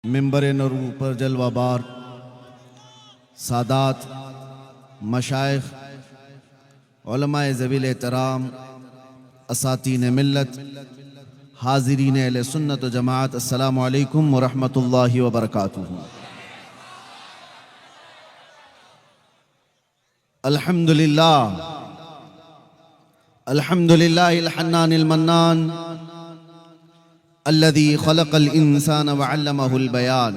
منبر نور پر جلوہ بار سادات مشائخ علماء ذویل احترام اساتین ملت حاضرین اہل سنت و جماعت السلام علیکم ورحمۃ اللہ وبرکاتہ۔ الحمدللہ الحنان المنان الذي خلق الإنسان وعلمه البيان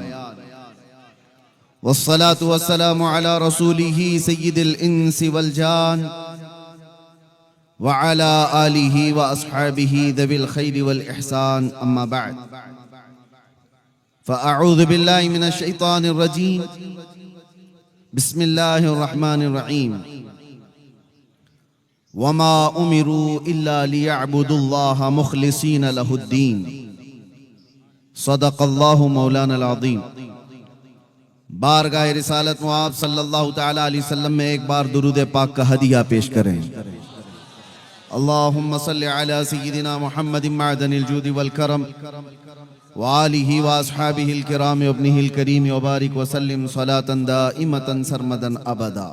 والصلاة والسلام على رسوله سيد الإنس والجان وعلى آله وأصحابه ذوي الخير والإحسان أما بعد فأعوذ بالله من الشيطان الرجيم بسم الله الرحمن الرحيم وما أمروا إلا ليعبدوا الله مخلصين له الدين صدق اللہ مولانا العظیم۔ بارگاہ رسالت معاب صلی اللہ تعالی علیہ وسلم میں ایک بار درود پاک کا ہدیہ پیش کریں۔ اللہم صلی علی سیدنا محمد معدن الجود والکرم وآلہ واصحابہ الکرام وابنہ الکریم وبارک وسلم صلاة دائمة سرمدا ابدا۔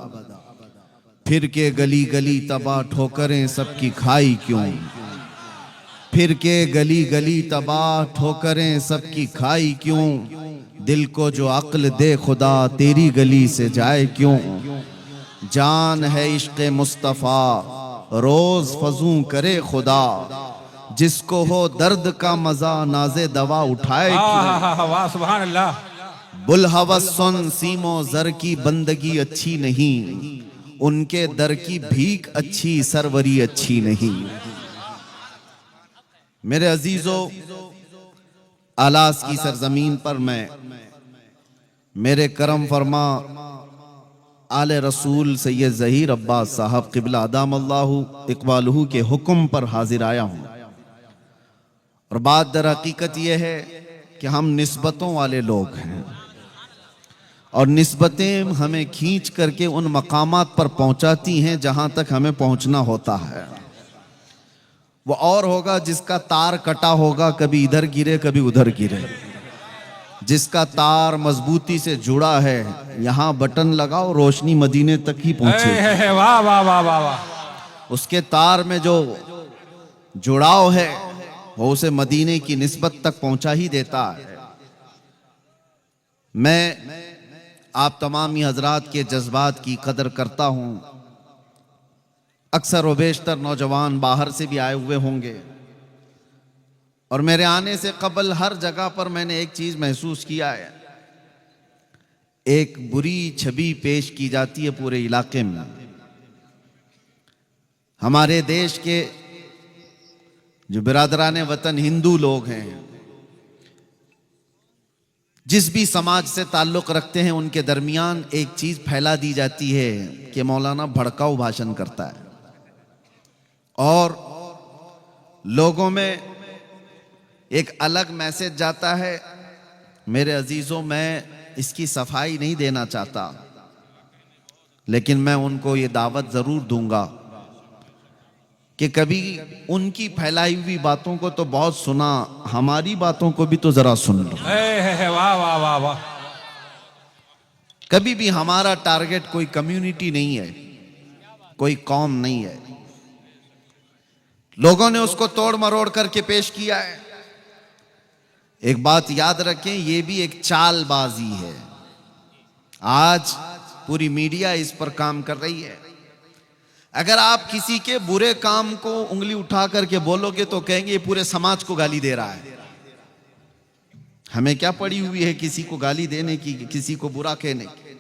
پھر کے گلی گلی تباہ ٹھوکریں سب کی کھائی کیوں، پھر کے گلی گلی تباہ ٹھوکریں سب کی کھائی کیوں، دل کو جو عقل دے خدا تیری گلی سے جائے کیوں، جان ہے عشق مصطفیٰ روز فزوں کرے خدا، جس کو ہو درد کا مزہ ناز دوا اٹھائے کیوں، واہ سبحان اللہ۔ بلہوس سن سیم و زر کی بندگی اچھی نہیں، ان کے در کی بھیک اچھی سروری اچھی نہیں۔ میرے عزیزو، آلاس کی سرزمین پر میں میرے کرم فرما آل رسول سید ظہیر عباس صاحب قبلہ ادام اللہ اقبالہ کے حکم پر حاضر آیا ہوں، اور بات در حقیقت یہ ہے کہ ہم نسبتوں والے لوگ ہیں، اور نسبتیں ہمیں کھینچ کر کے ان مقامات پر پہنچاتی ہیں جہاں تک ہمیں پہنچنا ہوتا ہے۔ وہ اور ہوگا جس کا تار کٹا ہوگا، کبھی ادھر گرے کبھی ادھر گرے، جس کا تار مضبوطی سے جڑا ہے یہاں بٹن لگاؤ روشنی مدینے تک ہی پہنچے، واہ واہ واہ واہ واہ۔ اس کے تار میں جو جڑاؤ ہے وہ اسے مدینے کی نسبت تک پہنچا ہی دیتا ہے۔ میں آپ تمامی حضرات کے جذبات کی قدر کرتا ہوں۔ اکثر و بیشتر نوجوان باہر سے بھی آئے ہوئے ہوں گے، اور میرے آنے سے قبل ہر جگہ پر میں نے ایک چیز محسوس کیا ہے، ایک بری چھبی پیش کی جاتی ہے پورے علاقے میں۔ ہمارے دیش کے جو برادران وطن ہندو لوگ ہیں، جس بھی سماج سے تعلق رکھتے ہیں، ان کے درمیان ایک چیز پھیلا دی جاتی ہے کہ مولانا بھڑکاؤ بھاشن کرتا ہے، اور لوگوں میں ایک الگ میسج جاتا ہے۔ میرے عزیزوں، میں اس کی صفائی نہیں دینا چاہتا، لیکن میں ان کو یہ دعوت ضرور دوں گا کہ کبھی ان کی پھیلائی ہوئی باتوں کو تو بہت سنا، ہماری باتوں کو بھی تو ذرا سن لو۔ واہ واہ واہ واہ۔ کبھی بھی ہمارا ٹارگٹ کوئی کمیونٹی نہیں ہے، کوئی قوم نہیں ہے۔ لوگوں نے اس کو توڑ مروڑ کر کے پیش کیا ہے۔ ایک بات یاد رکھیں، یہ بھی ایک چال بازی ہے۔ آج پوری میڈیا اس پر کام کر رہی ہے۔ اگر آپ کسی کے برے کام کو انگلی اٹھا کر کے بولو گے تو کہیں گے یہ پورے سماج کو گالی دے رہا ہے۔ ہمیں کیا پڑی ہوئی ہے کسی کو گالی دینے کی، کسی کو برا کہنے کی؟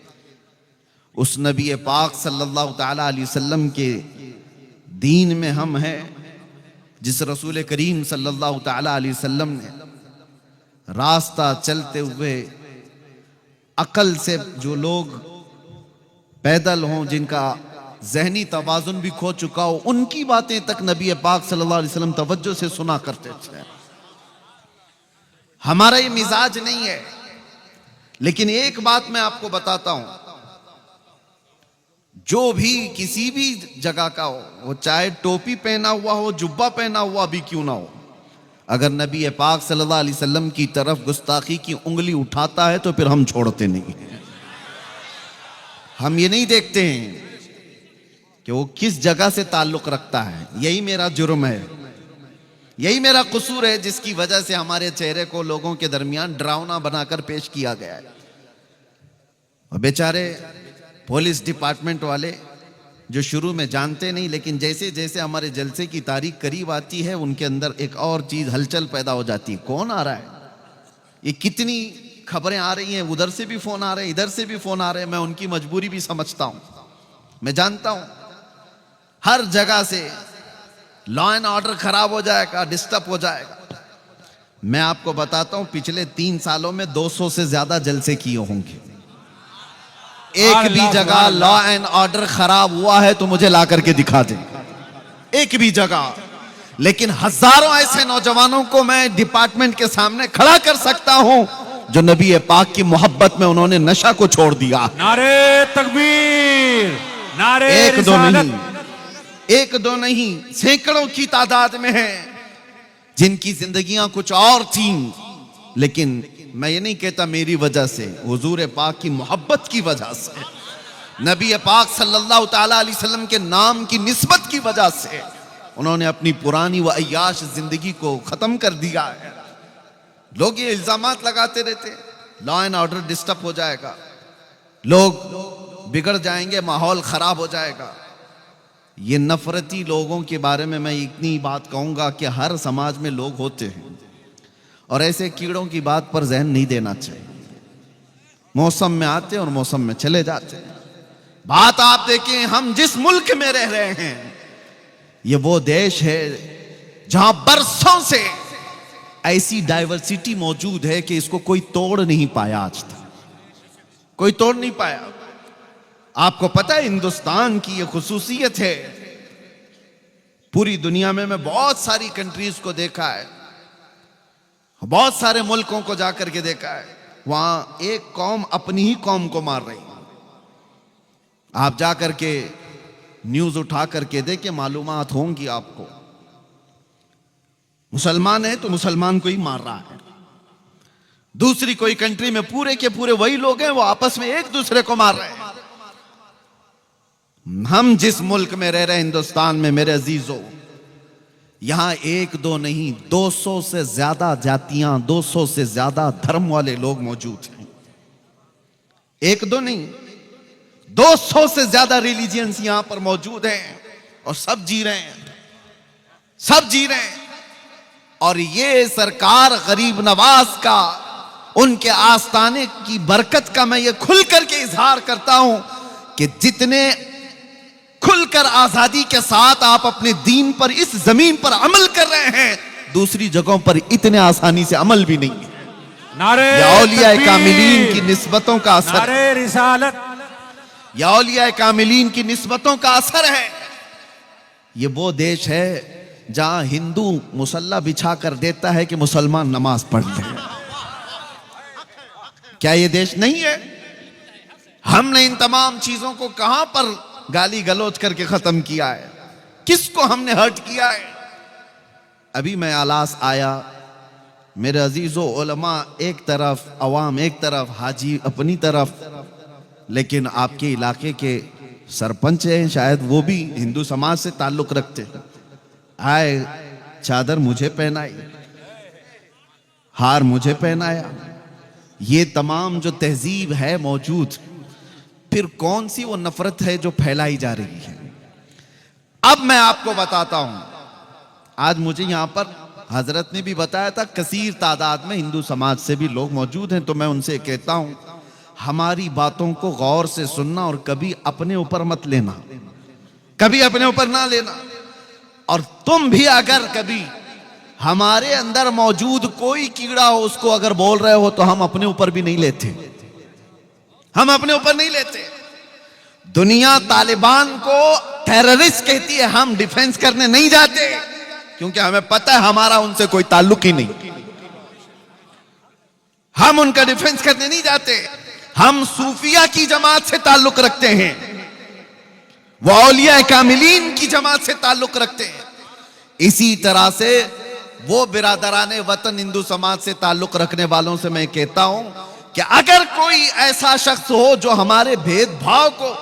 اس نبی پاک صلی اللہ تعالی علیہ وسلم کے دین میں ہم ہیں، جس رسول کریم صلی اللہ تعالی علیہ وسلم نے راستہ چلتے ہوئے عقل سے جو لوگ پیدل ہوں، جن کا ذہنی توازن بھی کھو چکا ہو، ان کی باتیں تک نبی پاک صلی اللہ علیہ وسلم توجہ سے سنا کرتے تھے۔ ہمارا یہ مزاج نہیں ہے، لیکن ایک بات میں آپ کو بتاتا ہوں، جو بھی کسی بھی جگہ کا ہو، وہ چاہے ٹوپی پہنا ہوا ہو، جبہ پہنا ہوا بھی کیوں نہ ہو، اگر نبی پاک صلی اللہ علیہ وسلم کی طرف گستاخی کی انگلی اٹھاتا ہے تو پھر ہم چھوڑتے نہیں ہیں. ہم یہ نہیں دیکھتے ہیں کہ وہ کس جگہ سے تعلق رکھتا ہے. یہی میرا جرم ہے, یہی میرا قصور ہے, جس کی وجہ سے ہمارے چہرے کو لوگوں کے درمیان ڈراؤنا بنا کر پیش کیا گیا ہے. اور بیچارے پولیس ڈپارٹمنٹ والے جو شروع میں جانتے نہیں, لیکن جیسے جیسے ہمارے جلسے کی تاریخ قریب آتی ہے ان کے اندر ایک اور چیز ہلچل پیدا ہو جاتی ہے. کون آ رہا ہے, یہ کتنی خبریں آ رہی ہیں, ادھر سے بھی فون آ رہے ہیں, ادھر سے بھی فون آ رہے ہیں. میں ان کی مجبوری بھی سمجھتا ہوں, میں جانتا ہوں ہر جگہ سے لا اینڈ آرڈر خراب ہو جائے گا, ڈسٹرب ہو جائے گا. میں آپ کو بتاتا ہوں پچھلے 3 سالوں میں 200 سے زیادہ جلسے کیے ہوں گے. ایک بھی جگہ لا اینڈ آرڈر خراب ہوا ہے تو مجھے لا کر کے دکھا دیں, ایک بھی جگہ. لیکن ہزاروں ایسے نوجوانوں کو میں ڈپارٹمنٹ کے سامنے کھڑا کر سکتا ہوں جو نبی پاک کی محبت میں انہوں نے نشہ کو چھوڑ دیا. نعرے تکبیر, نعرے ایک دو رسالت. نہیں, ایک دو نہیں, سینکڑوں کی تعداد میں ہیں جن کی زندگیاں کچھ اور تھیں. لیکن میں یہ نہیں کہتا میری وجہ سے, حضور پاک کی محبت کی وجہ سے, نبی پاک صلی اللہ تعالی علیہ وسلم کے نام کی نسبت کی وجہ سے انہوں نے اپنی پرانی و عیاش زندگی کو ختم کر دیا ہے. لوگ یہ الزامات لگاتے رہتے, لا اینڈ آرڈر ڈسٹرب ہو جائے گا, لوگ بگڑ جائیں گے, ماحول خراب ہو جائے گا. یہ نفرتی لوگوں کے بارے میں اتنی بات کہوں گا کہ ہر سماج میں لوگ ہوتے ہیں, اور ایسے کیڑوں کی بات پر ذہن نہیں دینا چاہیے. موسم میں آتے اور موسم میں چلے جاتے. بات آپ دیکھیں, ہم جس ملک میں رہ رہے ہیں یہ وہ دیش ہے جہاں برسوں سے ایسی ڈائیورسٹی موجود ہے کہ اس کو کوئی توڑ نہیں پایا, آج تک کوئی توڑ نہیں پایا. آپ کو پتہ ہے ہندوستان کی یہ خصوصیت ہے, پوری دنیا میں بہت ساری کنٹریز کو دیکھا ہے, بہت سارے ملکوں کو جا کر کے دیکھا ہے, وہاں ایک قوم اپنی ہی قوم کو مار رہی ہے. آپ جا کر کے نیوز اٹھا کر کے دیکھیں, معلومات ہوں گی آپ کو. مسلمان ہے تو مسلمان کو ہی مار رہا ہے. دوسری کوئی کنٹری میں پورے کے پورے وہی لوگ ہیں, وہ آپس میں ایک دوسرے کو مار رہے ہیں. ہم جس ملک میں رہ رہے ہیں, ہندوستان میں, میرے عزیزوں, یہاں ایک دو نہیں 200 سے زیادہ جاتیاں, 200 سے زیادہ دھرم والے لوگ موجود ہیں. ایک دو نہیں 200 سے زیادہ ریلیجنز یہاں پر موجود ہیں, اور سب جی رہے ہیں, سب جی رہے ہیں. اور یہ سرکار غریب نواز کا, ان کے آستانے کی برکت کا میں یہ کھل کر کے اظہار کرتا ہوں کہ جتنے کھل کر آزادی کے ساتھ آپ اپنے دین پر اس زمین پر عمل کر رہے ہیں, دوسری جگہوں پر اتنے آسانی سے عمل بھی نہیں ہے. نعرے یا اولیاء تکبیر, کاملین کی نسبتوں کا اثر, نعرے رسالت. یا اولیاء کاملین کی نسبتوں کا اثر ہے. یہ وہ دیش ہے جہاں ہندو مصلی بچھا کر دیتا ہے کہ مسلمان نماز پڑھ لیں. کیا یہ دیش نہیں ہے؟ ہم نے ان تمام چیزوں کو کہاں پر گالی گلوچ کر کے ختم کیا ہے؟ کس کو ہم نے ہرٹ کیا ہے؟ ابھی میں آلاس آیا, میرے عزیزو, علماء ایک طرف, عوام ایک طرف, حاجی اپنی طرف, لیکن آپ کے علاقے کے سرپنچ ہیں, شاید وہ بھی ہندو سماج سے تعلق رکھتے ہیں. آئے, چادر مجھے پہنائی, ہار مجھے پہنایا. یہ تمام جو تہذیب ہے موجود, پھر کون سی وہ نفرت ہے جو پھیلائی جا رہی ہے؟ اب میں آپ کو بتاتا ہوں. آج مجھے یہاں پر حضرت نے بھی بتایا تھا کثیر تعداد میں ہندو سماج سے بھی لوگ موجود ہیں, تو میں ان سے کہتا ہوں ہماری باتوں کو غور سے سننا اور کبھی اپنے اوپر مت لینا, کبھی اپنے اوپر نہ لینا. اور تم بھی اگر کبھی ہمارے اندر موجود کوئی کیڑا ہو, اس کو اگر بول رہے ہو تو ہم اپنے اوپر بھی نہیں لیتے, ہم اپنے اوپر نہیں لیتے. دنیا طالبان کو ٹیررسٹ کہتی ہے, ہم ڈیفنس کرنے نہیں جاتے کیونکہ ہمیں پتہ ہے ہمارا ان سے کوئی تعلق ہی نہیں. ہم ان کا ڈیفنس کرنے نہیں جاتے. ہم صوفیہ کی جماعت سے تعلق رکھتے ہیں, وہ اولیاء کاملین کی جماعت سے تعلق رکھتے ہیں. اسی طرح سے وہ برادران وطن ہندو سماج سے تعلق رکھنے والوں سے میں کہتا ہوں کہ اگر کوئی ایسا شخص ہو جو ہمارے بھید بھاؤ کو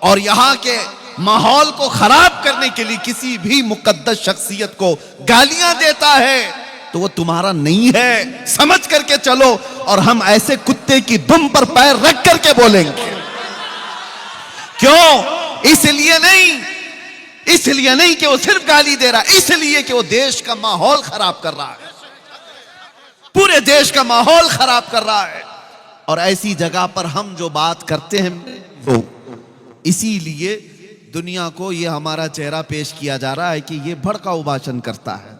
اور یہاں کے ماحول کو خراب کرنے کے لیے کسی بھی مقدس شخصیت کو گالیاں دیتا ہے تو وہ تمہارا نہیں ہے، سمجھ کر کے چلو، اور ہم ایسے کتے کی دم پر پیر رکھ کر کے بولیں گے۔ کیوں؟ اس لیے نہیں کہ وہ صرف گالی دے رہا ہے، اس لیے کہ وہ دیش کا ماحول خراب کر رہا ہے، پورے دیش کا ماحول خراب کر رہا ہے۔ اور ایسی جگہ پر ہم جو بات کرتے ہیں وہ اسی لیے دنیا کو یہ ہمارا چہرہ پیش کیا جا رہا ہے کہ یہ بھڑکاؤ بھاشن کرتا ہے۔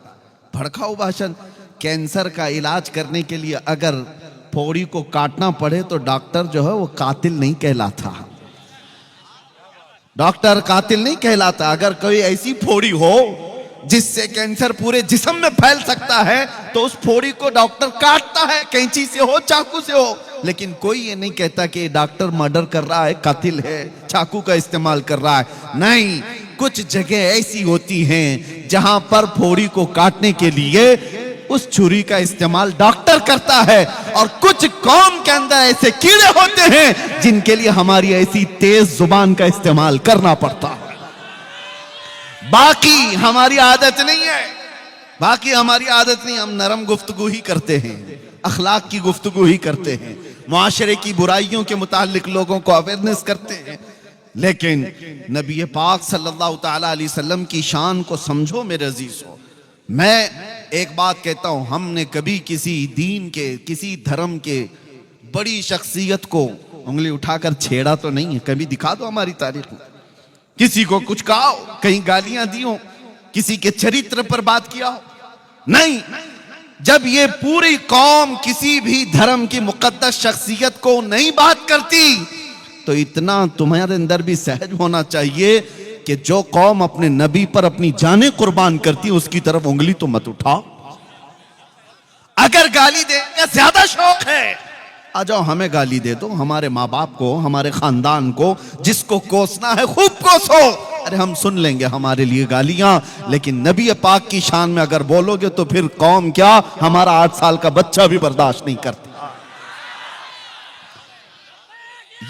بھڑکاؤ بھاشن، کینسر کا علاج کرنے کے لیے اگر پھوڑی کو کاٹنا پڑے تو ڈاکٹر جو ہے وہ قاتل نہیں کہلاتا، ڈاکٹر قاتل نہیں کہلاتا۔ اگر کوئی ایسی پھوڑی ہو جس سے کینسر پورے جسم میں پھیل سکتا ہے تو اس پھوڑی کو ڈاکٹر کاٹتا ہے، کینچی سے ہو چاقو سے ہو، لیکن کوئی یہ نہیں کہتا کہ ڈاکٹر مرڈر کر رہا ہے، قاتل ہے، چاقو کا استعمال کر رہا ہے۔ نہیں، کچھ جگہ ایسی ہوتی ہیں جہاں پر پھوڑی کو کاٹنے کے لیے اس چھری کا استعمال ڈاکٹر کرتا ہے، اور کچھ قوم کے اندر ایسے کیڑے ہوتے ہیں جن کے لیے ہماری ایسی تیز زبان کا استعمال کرنا پڑتا ہے۔ باقی ہماری عادت نہیں ہے، ہم نرم گفتگو ہی کرتے ہیں، اخلاق کی گفتگو ہی کرتے ہیں، معاشرے کی برائیوں کے متعلق لوگوں کو اویئرنس کرتے ہیں، لیکن نبی پاک صلی اللہ تعالی علیہ وسلم کی شان کو سمجھو میرے عزیزو۔ میں ایک بات کہتا ہوں، ہم نے کبھی کسی دین کے، کسی دھرم کے بڑی شخصیت کو انگلی اٹھا کر چھیڑا تو نہیں ہے۔ کبھی دکھا دو ہماری تاریخ میں کسی کو کچھ کہا ہو، کہیں گالیاں دی ہو، کسی کے چرتر پر بات کیا ہو؟ نہیں۔ جب یہ پوری قوم کسی بھی دھرم کی مقدس شخصیت کو نہیں بات کرتی تو اتنا تمہارے اندر بھی سہج ہونا چاہیے کہ جو قوم اپنے نبی پر اپنی جانیں قربان کرتی اس کی طرف انگلی تو مت اٹھاؤ۔ اگر گالی دینے کا زیادہ شوق ہے، آ جاؤ ہمیں گالی دے دو، ہمارے ماں باپ کو، ہمارے خاندان کو، جس کو کوسنا ہے خوب کوسو، ارے ہم سن لیں گے ہمارے لیے گالیاں، لیکن نبی پاک کی شان میں اگر بولو گے تو پھر قوم کیا، ہمارا 8 سال کا بچہ بھی برداشت نہیں کرتی۔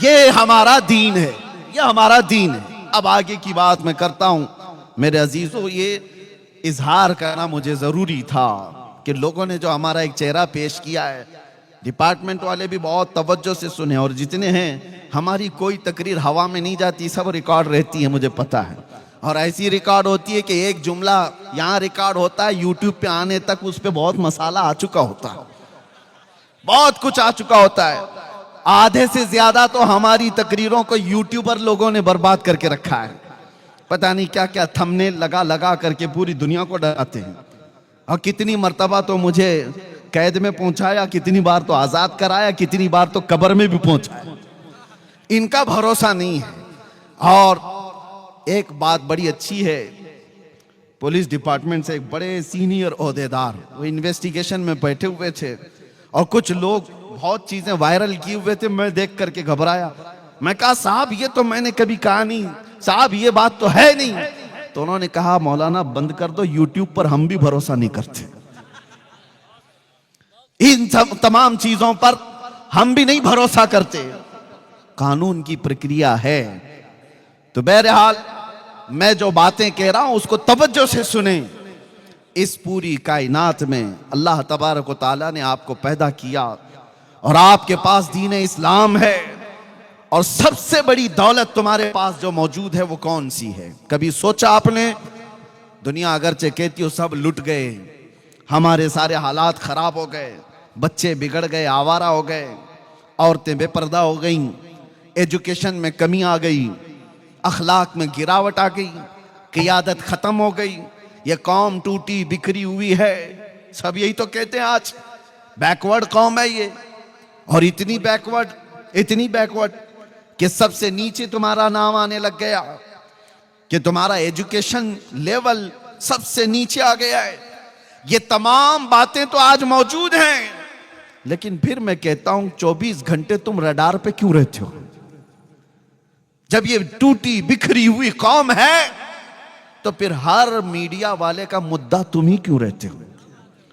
یہ ہمارا دین ہے، یہ ہمارا دین ہے۔ اب آگے کی بات میں کرتا ہوں میرے عزیزو، یہ اظہار کرنا مجھے ضروری تھا کہ لوگوں نے جو ہمارا ایک چہرہ پیش کیا ہے، ڈپارٹمنٹ والے بھی بہت توجہ سے سنے، اور جتنے ہیں، ہماری کوئی تقریر ہوا میں نہیں جاتی، سب ریکارڈ رہتی ہے، مجھے پتا ہے، اور ایسی ریکارڈ ہوتی ہے کہ ایک جملہ یہاں ریکارڈ ہوتا ہے، یوٹیوب پہ آنے تک اس پہ بہت مسالہ آ چکا ہوتا ہے، بہت کچھ آ چکا ہوتا ہے۔ آدھے سے زیادہ تو ہماری تقریروں کو یوٹیوبر لوگوں نے برباد کر کے رکھا ہے، پتہ نہیں کیا کیا تھمبنیل لگا کر کے پوری دنیا کو ڈراتے ہیں، اور کتنی مرتبہ تو مجھے قید میں پہنچایا، کتنی بار تو آزاد کرایا، کتنی بار تو قبر میں بھی پہنچایا۔ ان کا بھروسہ نہیں ہے۔ اور ایک بات بڑی اچھی ہے، پولیس ڈپارٹمنٹ سے ایک بڑے سینئر عہدیدار وہ انویسٹیگیشن میں بیٹھے ہوئے تھے، اور کچھ لوگ بہت چیزیں وائرل کیے ہوئے تھے، میں دیکھ کر کے گھبرایا، میں کہا صاحب یہ تو میں نے کبھی کہا نہیں، صاحب یہ بات تو ہے نہیں، تو انہوں نے کہا مولانا بند کر دو، یوٹیوب پر ہم بھی بھروسہ نہیں کرتے، ان تمام چیزوں پر ہم بھی نہیں بھروسہ کرتے، قانون کی پرکریا ہے۔ تو بہرحال میں جو باتیں کہہ رہا ہوں اس کو توجہ سے سنیں۔ اس پوری کائنات میں اللہ تبارک و تعالیٰ نے آپ کو پیدا کیا، اور آپ کے پاس دین اسلام ہے، اور سب سے بڑی دولت تمہارے پاس جو موجود ہے وہ کون سی ہے؟ کبھی سوچا آپ نے؟ دنیا اگرچہ کہتی ہو سب لٹ گئے، ہمارے سارے حالات خراب ہو گئے، بچے بگڑ گئے، آوارہ ہو گئے، عورتیں بے پردہ ہو گئیں، ایجوکیشن میں کمی آ گئی، اخلاق میں گراوٹ آ گئی، قیادت ختم ہو گئی، یہ قوم ٹوٹی بکھری ہوئی ہے، سب یہی تو کہتے ہیں آج، بیکورڈ قوم ہے یہ، اور اتنی بیکورڈ کہ سب سے نیچے تمہارا نام آنے لگ گیا، کہ تمہارا ایجوکیشن لیول سب سے نیچے آ گیا ہے۔ یہ تمام باتیں تو آج موجود ہیں، لیکن پھر میں کہتا ہوں 24 گھنٹے تم ریڈار پہ کیوں رہتے ہو؟ جب یہ ٹوٹی بکھری ہوئی قوم ہے تو پھر ہر میڈیا والے کا مدعا تم ہی کیوں رہتے ہو؟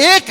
1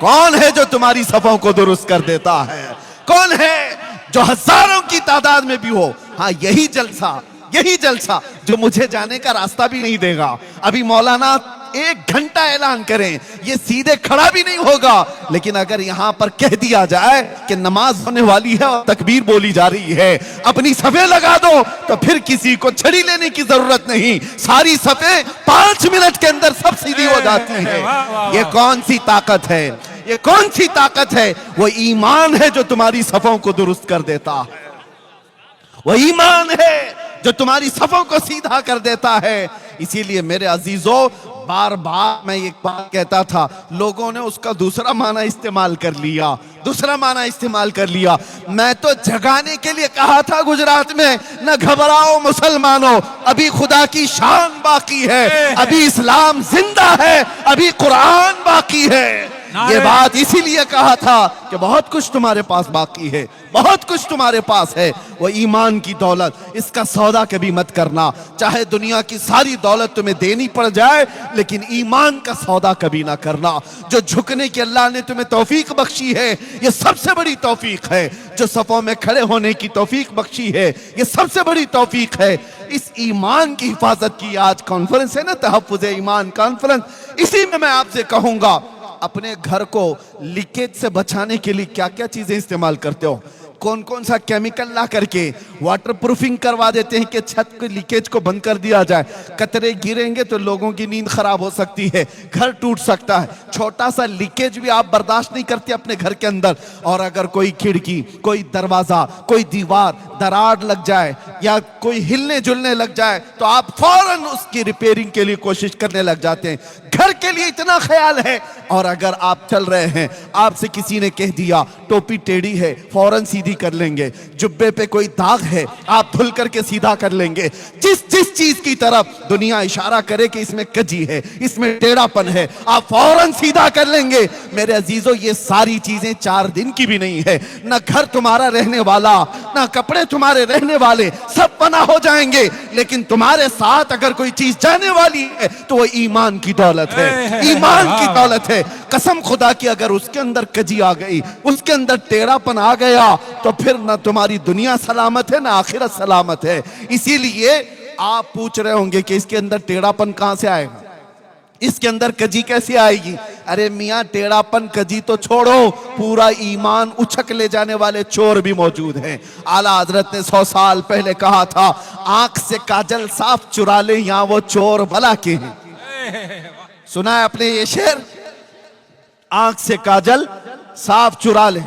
کون ہے جو تمہاری صفوں کو درست کر دیتا ہے؟ کون ہے جو ہزاروں کی تعداد میں بھی ہو؟ ہاں یہی جلسہ جو مجھے جانے کا راستہ بھی نہیں دے گا. ابھی مولانا 1 گھنٹہ اعلان کریں, یہ سیدھے کھڑا بھی نہیں ہوگا, لیکن اگر یہاں پر کہہ دیا جائے کہ نماز ہونے والی ہے اور تکبیر بولی جا رہی ہے, اپنی صفیں لگا دو, تو پھر کسی کو چھڑی لینے کی ضرورت نہیں. ساری صفیں 5 منٹ کے اندر سب سیدھی ہو جاتی ہیں. یہ کون سی طاقت ہے؟ یہ کون سی طاقت ہے؟ وہ ایمان ہے جو تمہاری صفوں کو درست کر دیتا ہے. وہ ایمان ہے جو تمہاری صفوں کو سیدھا کر دیتا ہے. اسی لیے میرے عزیزوں, بار بار میں ایک بات کہتا تھا, لوگوں نے اس کا دوسرا معنی استعمال کر لیا. میں تو جگانے کے لیے کہا تھا گجرات میں, نہ گھبراؤ مسلمانوں, ابھی خدا کی شان باقی ہے, ابھی اسلام زندہ ہے, ابھی قرآن باقی ہے. یہ بات اسی لیے کہا تھا کہ بہت کچھ تمہارے پاس باقی ہے, بہت کچھ تمہارے پاس ہے. وہ ایمان کی دولت, اس کا سودا کبھی مت کرنا. چاہے دنیا کی ساری دولت تمہیں دینی پڑ جائے, لیکن ایمان کا سودا کبھی نہ کرنا. جو جھکنے کی اللہ نے تمہیں توفیق بخشی ہے, یہ سب سے بڑی توفیق ہے. جو صفوں میں کھڑے ہونے کی توفیق بخشی ہے, یہ سب سے بڑی توفیق ہے. اس ایمان کی حفاظت کی آج کانفرنس ہے نا, تحفظ ایمان کانفرنس. اسی میں آپ سے کہوں گا, اپنے گھر کو لیکیج سے بچانے کے لیے کیا کیا چیزیں استعمال کرتے ہو؟ کون سا کیمیکل لا کر کے واٹر پروفنگ کروا دیتے ہیں کہ چھت کے لیکیج کو بند کر دیا جائے. قطرے گریں گے تو لوگوں کی نیند خراب ہو سکتی ہے, گھر ٹوٹ سکتا ہے. چھوٹا سا لیکیج بھی آپ برداشت نہیں کرتے اپنے گھر کے اندر. اور اگر کوئی کھڑکی, کوئی دروازہ, کوئی دیوار دراڑ لگ جائے یا کوئی ہلنے جلنے لگ جائے تو آپ فوراً اس کی ریپیرنگ کے لیے کوشش کرنے لگ جاتے ہیں. گھر کے لیے اتنا خیال ہے. اور اگر آپ چل رہے ہیں, آپ سے کسی نے کہہ دیا ٹوپی ٹیڑھی ہے, فوراً سیدھی کر لیں گے. جبے پہ کوئی داغ ہے, آپ دھل کر کے سیدھا کر لیں گے. جس چیز کی طرف دنیا اشارہ کرے کہ اس میں کجی ہے, اس میں ٹیڑھا پن ہے, آپ فوراً سیدھا کر لیں گے. میرے عزیزو, یہ ساری چیزیں 4 دن کی بھی نہیں ہے. نہ گھر تمہارا رہنے والا, نہ کپڑے تمہارے رہنے والے, سب پناہ ہو جائیں گے. لیکن تمہارے ساتھ اگر کوئی چیز جانے والی ہے تو وہ ایمان کی دولت ہے, ایمان کی دولت ہے. قسم خدا کی, اگر اس کے اندر کجی آ گئی, اس کے اندر ٹیڑھا پن آ گیا, تو پھر نہ تمہاری دنیا سلامت ہے, نہ آخرت سلامت ہے. اسی لیے آپ پوچھ رہے ہوں گے کہ اس کے اندر ٹیڑھا پن کہاں سے آئے گا, اس کے اندر کجی کیسے آئے گی؟ ارے میاں, ٹیڑھا پن کجی تو چھوڑو, پورا ایمان اچھک لے جانے والے چور بھی موجود ہیں. اعلیٰ حضرت نے 100 سال پہلے کہا تھا, آنکھ سے کاجل صاف چرا لے, یہاں وہ چور بھلا کے ہیں. سنا ہے آپ نے یہ شعر؟ آنکھ سے کاجل صاف چرا لے.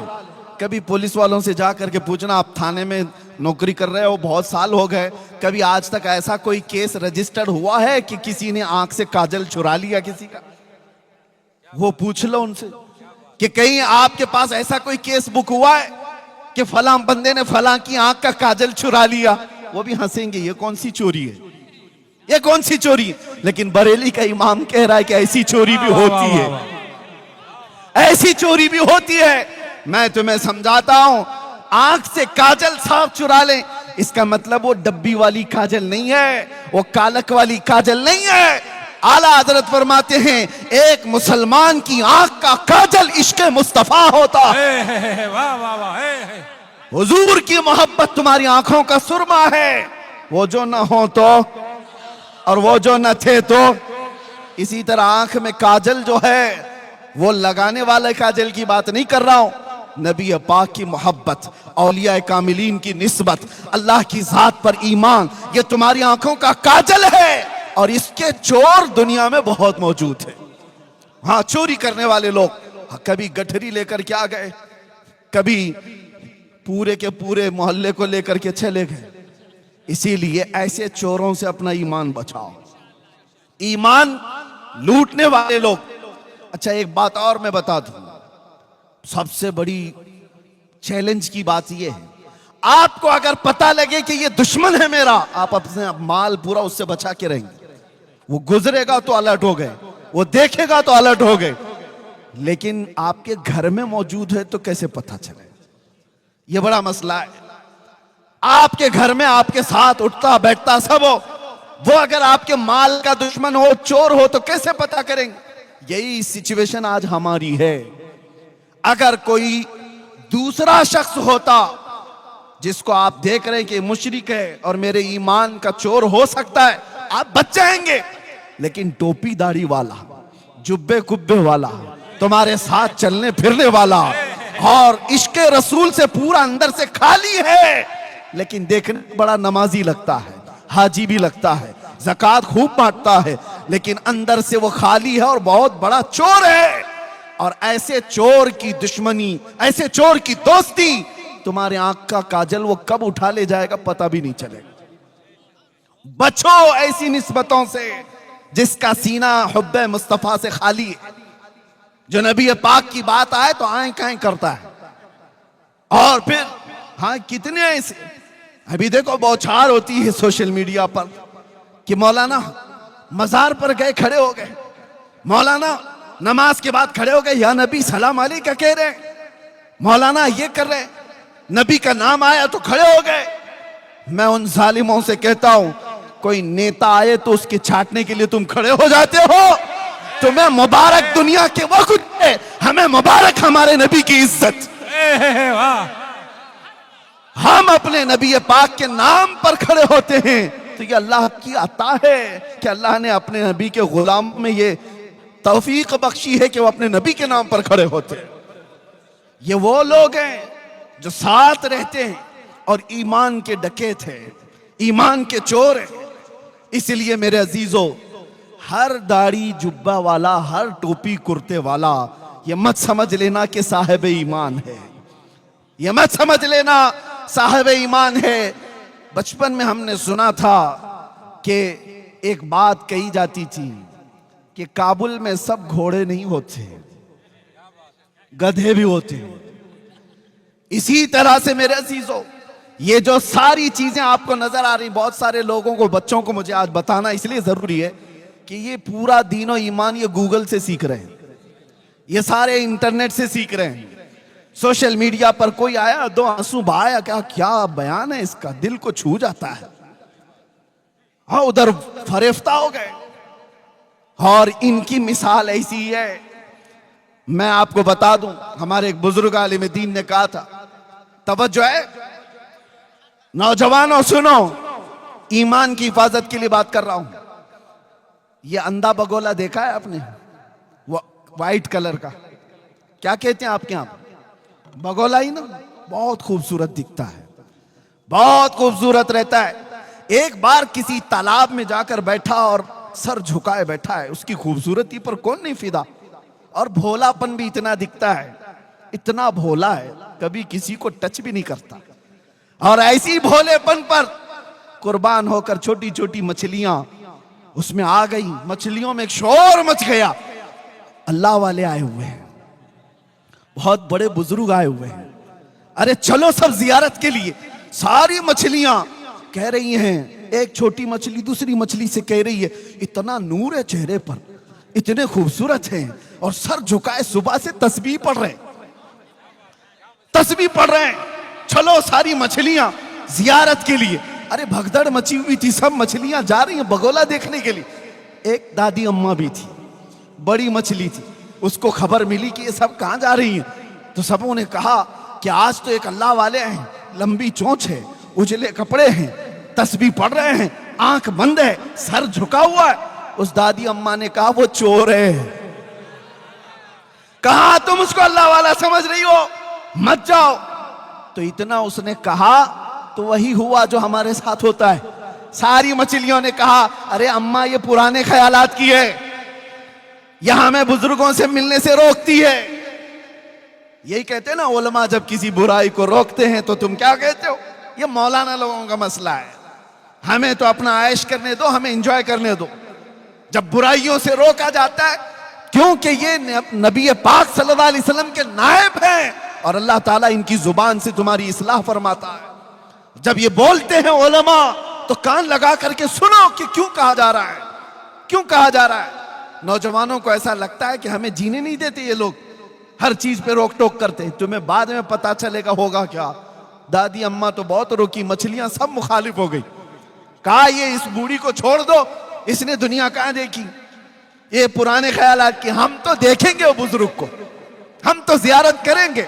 کبھی پولیس والوں سے جا کر کے پوچھنا, آپ تھانے میں نوکری کر رہے ہو, بہت سال ہو گئے, کبھی آج تک ایسا کوئی کیس رجسٹرڈ ہوا ہے کہ کسی نے آنکھ سے کاجل چرا لیا کسی کا؟ وہ پوچھ لو ان سے کہ کہیں آپ کے پاس ایسا کوئی کیس بک ہوا ہے کہ فلاں بندے نے فلاں کی آنکھ کا کاجل چرا لیا. وہ بھی ہنسیں گے, یہ کون سی چوری ہے, یہ کون سی چوری ہے. لیکن بریلی کا امام کہہ رہا ہے کہ ایسی چوری بھی ہوتی ہے, ایسی چوری بھی ہوتی ہے. میں تمہیں سمجھاتا ہوں, آنکھ سے کاجل صاف چرا لیں, اس کا مطلب وہ ڈبی والی کاجل نہیں ہے, وہ کالک والی کاجل نہیں ہے. اعلیٰ حضرت فرماتے ہیں, ایک مسلمان کی آنکھ کا کاجل عشق مصطفیٰ ہوتا ہے. حضور کی محبت تمہاری آنکھوں کا سرما ہے, وہ جو نہ ہو تو اور وہ جو نہ تھے تو. اسی طرح آنکھ میں کاجل جو ہے, وہ لگانے والے کاجل کی بات نہیں کر رہا ہوں, نبی پاک کی محبت, اولیاء کاملین کی نسبت, اللہ کی ذات پر ایمان, یہ تمہاری آنکھوں کا کاجل ہے. اور اس کے چور دنیا میں بہت موجود ہیں. ہاں, چوری کرنے والے لوگ کبھی گٹھری لے کر کے آ گئے, کبھی پورے کے پورے محلے کو لے کر کے چلے گئے. اسی لیے ایسے چوروں سے اپنا ایمان بچاؤ, ایمان لوٹنے والے لوگ. اچھا, ایک بات اور میں بتا دوں, سب سے بڑی چیلنج کی بات یہ ہے, آپ کو اگر پتا لگے کہ یہ دشمن ہے میرا, آپ اپنے مال پورا اس سے بچا کے رہیں گے. وہ گزرے گا تو الرٹ ہو گئے, وہ دیکھے گا تو الرٹ ہو گئے. لیکن آپ کے گھر میں موجود ہے تو کیسے پتا چلے؟ یہ بڑا مسئلہ ہے. آپ کے گھر میں آپ کے ساتھ اٹھتا بیٹھتا سب ہو, وہ اگر آپ کے مال کا دشمن ہو, چور ہو, تو کیسے پتا کریں گے؟ یہی سچویشن آج ہماری ہے. اگر کوئی دوسرا شخص ہوتا جس کو آپ دیکھ رہے ہیں کہ مشرک ہے اور میرے ایمان کا چور ہو سکتا ہے، آپ بچ جائیں گے، لیکن ٹوپی داڑھی والا، جبے کبے والا، تمہارے ساتھ چلنے پھرنے والا اور عشق رسول سے پورا اندر سے خالی ہے، لیکن دیکھنے بڑا نمازی لگتا ہے، حاجی بھی لگتا ہے، زکوٰۃ خوب بانٹتا ہے، لیکن اندر سے وہ خالی ہے اور بہت بڑا چور ہے۔ اور ایسے چور کی دشمنی، ایسے چور کی دوستی، تمہارے آنکھ کا کاجل وہ کب اٹھا لے جائے گا پتہ بھی نہیں چلے گا۔ بچو ایسی نسبتوں سے جس کا سینہ حب مصطفیٰ سے خالی ہے، جو نبی پاک کی بات آئے تو آئیں کہیں کرتا ہے۔ اور پھر ہاں کتنے ایسے، ابھی دیکھو بوچھار ہوتی ہے سوشل میڈیا پر کہ مولانا مزار پر گئے کھڑے ہو گئے، مولانا نماز کے بعد کھڑے ہو گئے، یا نبی سلام علیکہ کہہ رہے ہیں، مولانا یہ کر رہے ہیں، نبی کا نام آیا تو کھڑے ہو گئے۔ میں ان ظالموں سے کہتا ہوں، کوئی نیتا آئے تو اس کے چھاٹنے کے لیے تم کھڑے ہو جاتے ہو؟ تمہیں مبارک دنیا کے وہ کچھ ہے، ہمیں مبارک ہمارے نبی کی عزت۔ ہم اپنے نبی پاک کے نام پر کھڑے ہوتے ہیں تو یہ اللہ کی عطا ہے کہ اللہ نے اپنے نبی کے غلام میں یہ توفیق بخشی ہے کہ وہ اپنے نبی کے نام پر کھڑے ہوتے ہیں۔ یہ وہ لوگ ہیں جو ساتھ رہتے ہیں اور ایمان کے ڈکیت ہیں، ایمان کے چور ہیں۔ اس لیے میرے عزیزو، ہر داڑھی جبہ والا، ہر ٹوپی کرتے والا یہ مت سمجھ لینا کہ صاحب ایمان ہے، یہ مت سمجھ لینا صاحب ایمان ہے۔ بچپن میں ہم نے سنا تھا کہ ایک بات کہی جاتی تھی کہ کابل میں سب گھوڑے نہیں ہوتے، گدھے بھی ہوتے ہیں۔ اسی طرح سے میرے عزیزو، یہ جو ساری چیزیں آپ کو نظر آ رہی، بہت سارے لوگوں کو، بچوں کو مجھے آج بتانا اس لیے ضروری ہے کہ یہ پورا دین و ایمان یہ گوگل سے سیکھ رہے ہیں، یہ سارے انٹرنیٹ سے سیکھ رہے ہیں۔ سوشل میڈیا پر کوئی آیا، دو آنسو بہایا، کیا بیان ہے اس کا، دل کو چھو جاتا ہے، ہاں ادھر فریفتہ ہو گئے۔ اور ان کی مثال ایسی ہے، میں آپ کو بتا دوں، ہمارے ایک بزرگ عالم دین نے کہا تھا، توجہ ہے نوجوانوں سنو، ایمان کی حفاظت کے لیے بات کر رہا ہوں۔ یہ اندھا بگولا دیکھا ہے آپ نے، وائٹ کلر کا، کیا کہتے ہیں آپ کے یہاں؟ بگولا ہی نا، بہت خوبصورت دکھتا ہے، بہت خوبصورت رہتا ہے۔ ایک بار کسی تالاب میں جا کر بیٹھا اور سر جھکائے بیٹھا ہے، اس کی خوبصورتی پر کون نہیں فدا، اور بھولا پن بھی اتنا دکھتا ہے، اتنا بھولا ہے، کبھی کسی کو ٹچ بھی نہیں کرتا۔ اور ایسی بھولے پن پر قربان ہو کر چھوٹی چھوٹی مچھلیاں اس میں آ گئی، مچھلیوں میں ایک شور مچ گیا۔ اللہ والے آئے ہوئے ہیں، بہت بڑے بزرگ آئے ہوئے ہیں، ارے چلو سب زیارت کے لیے۔ ساری مچھلیاں کہہ رہی ہیں، ایک چھوٹی مچھلی دوسری مچھلی سے کہہ رہی ہے، اتنا نور ہے چہرے پر، اتنے خوبصورت ہیں، اور سر جھکائے صبح سے تسبیح پڑھ رہے ہیں، چلو ساری مچھلیاں زیارت کے لیے۔ ارے بھگدڑ مچی ہوئی تھی، سب مچھلیاں جا رہی ہیں بگولا دیکھنے کے لیے۔ ایک دادی اماں بھی تھی، بڑی مچھلی تھی، اس کو خبر ملی کہ یہ سب کہاں جا رہی ہیں، تو سبوں نے کہا کہ آج تو ایک اللہ والے ہیں، لمبی چونچ ہے، اجلے کپڑے ہیں، تسبیح پڑھ رہے ہیں، آنکھ بند ہے، سر جھکا ہوا ہے۔ اس دادی اماں نے کہا وہ چور ہے۔ کہا تم اس کو اللہ والا سمجھ رہی ہو، مت جاؤ۔ تو اتنا اس نے کہا تو وہی ہوا جو ہمارے ساتھ ہوتا ہے۔ ساری مچھلیوں نے کہا ارے اماں یہ پرانے خیالات کی ہے، یہ ہمیں بزرگوں سے ملنے سے روکتی ہے۔ یہی کہتے ہیں نا علماء جب کسی برائی کو روکتے ہیں تو تم کیا کہتے ہو؟ یہ مولانا لوگوں کا مسئلہ ہے، ہمیں تو اپنا عیش کرنے دو، ہمیں انجوائے کرنے دو۔ جب برائیوں سے روکا جاتا ہے کیونکہ یہ نبی پاک صلی اللہ علیہ وسلم کے نائب ہیں اور اللہ تعالیٰ ان کی زبان سے تمہاری اصلاح فرماتا ہے۔ جب یہ بولتے ہیں علماء تو کان لگا کر کے سنو کہ کیوں کہا جا رہا ہے، کیوں کہا جا رہا ہے۔ نوجوانوں کو ایسا لگتا ہے کہ ہمیں جینے نہیں دیتے یہ لوگ، ہر چیز پہ روک ٹوک کرتے ہیں، تمہیں بعد میں پتا چلے گا ہوگا کیا۔ دادی اماں تو بہت روکی، مچھلیاں سب مخالف ہو گئی، کہا یہ اس بوڑھی کو چھوڑ دو، اس نے دنیا کہاں دیکھی، یہ پرانے خیالات کی، ہم تو دیکھیں گے وہ بزرگ کو، ہم تو زیارت کریں گے.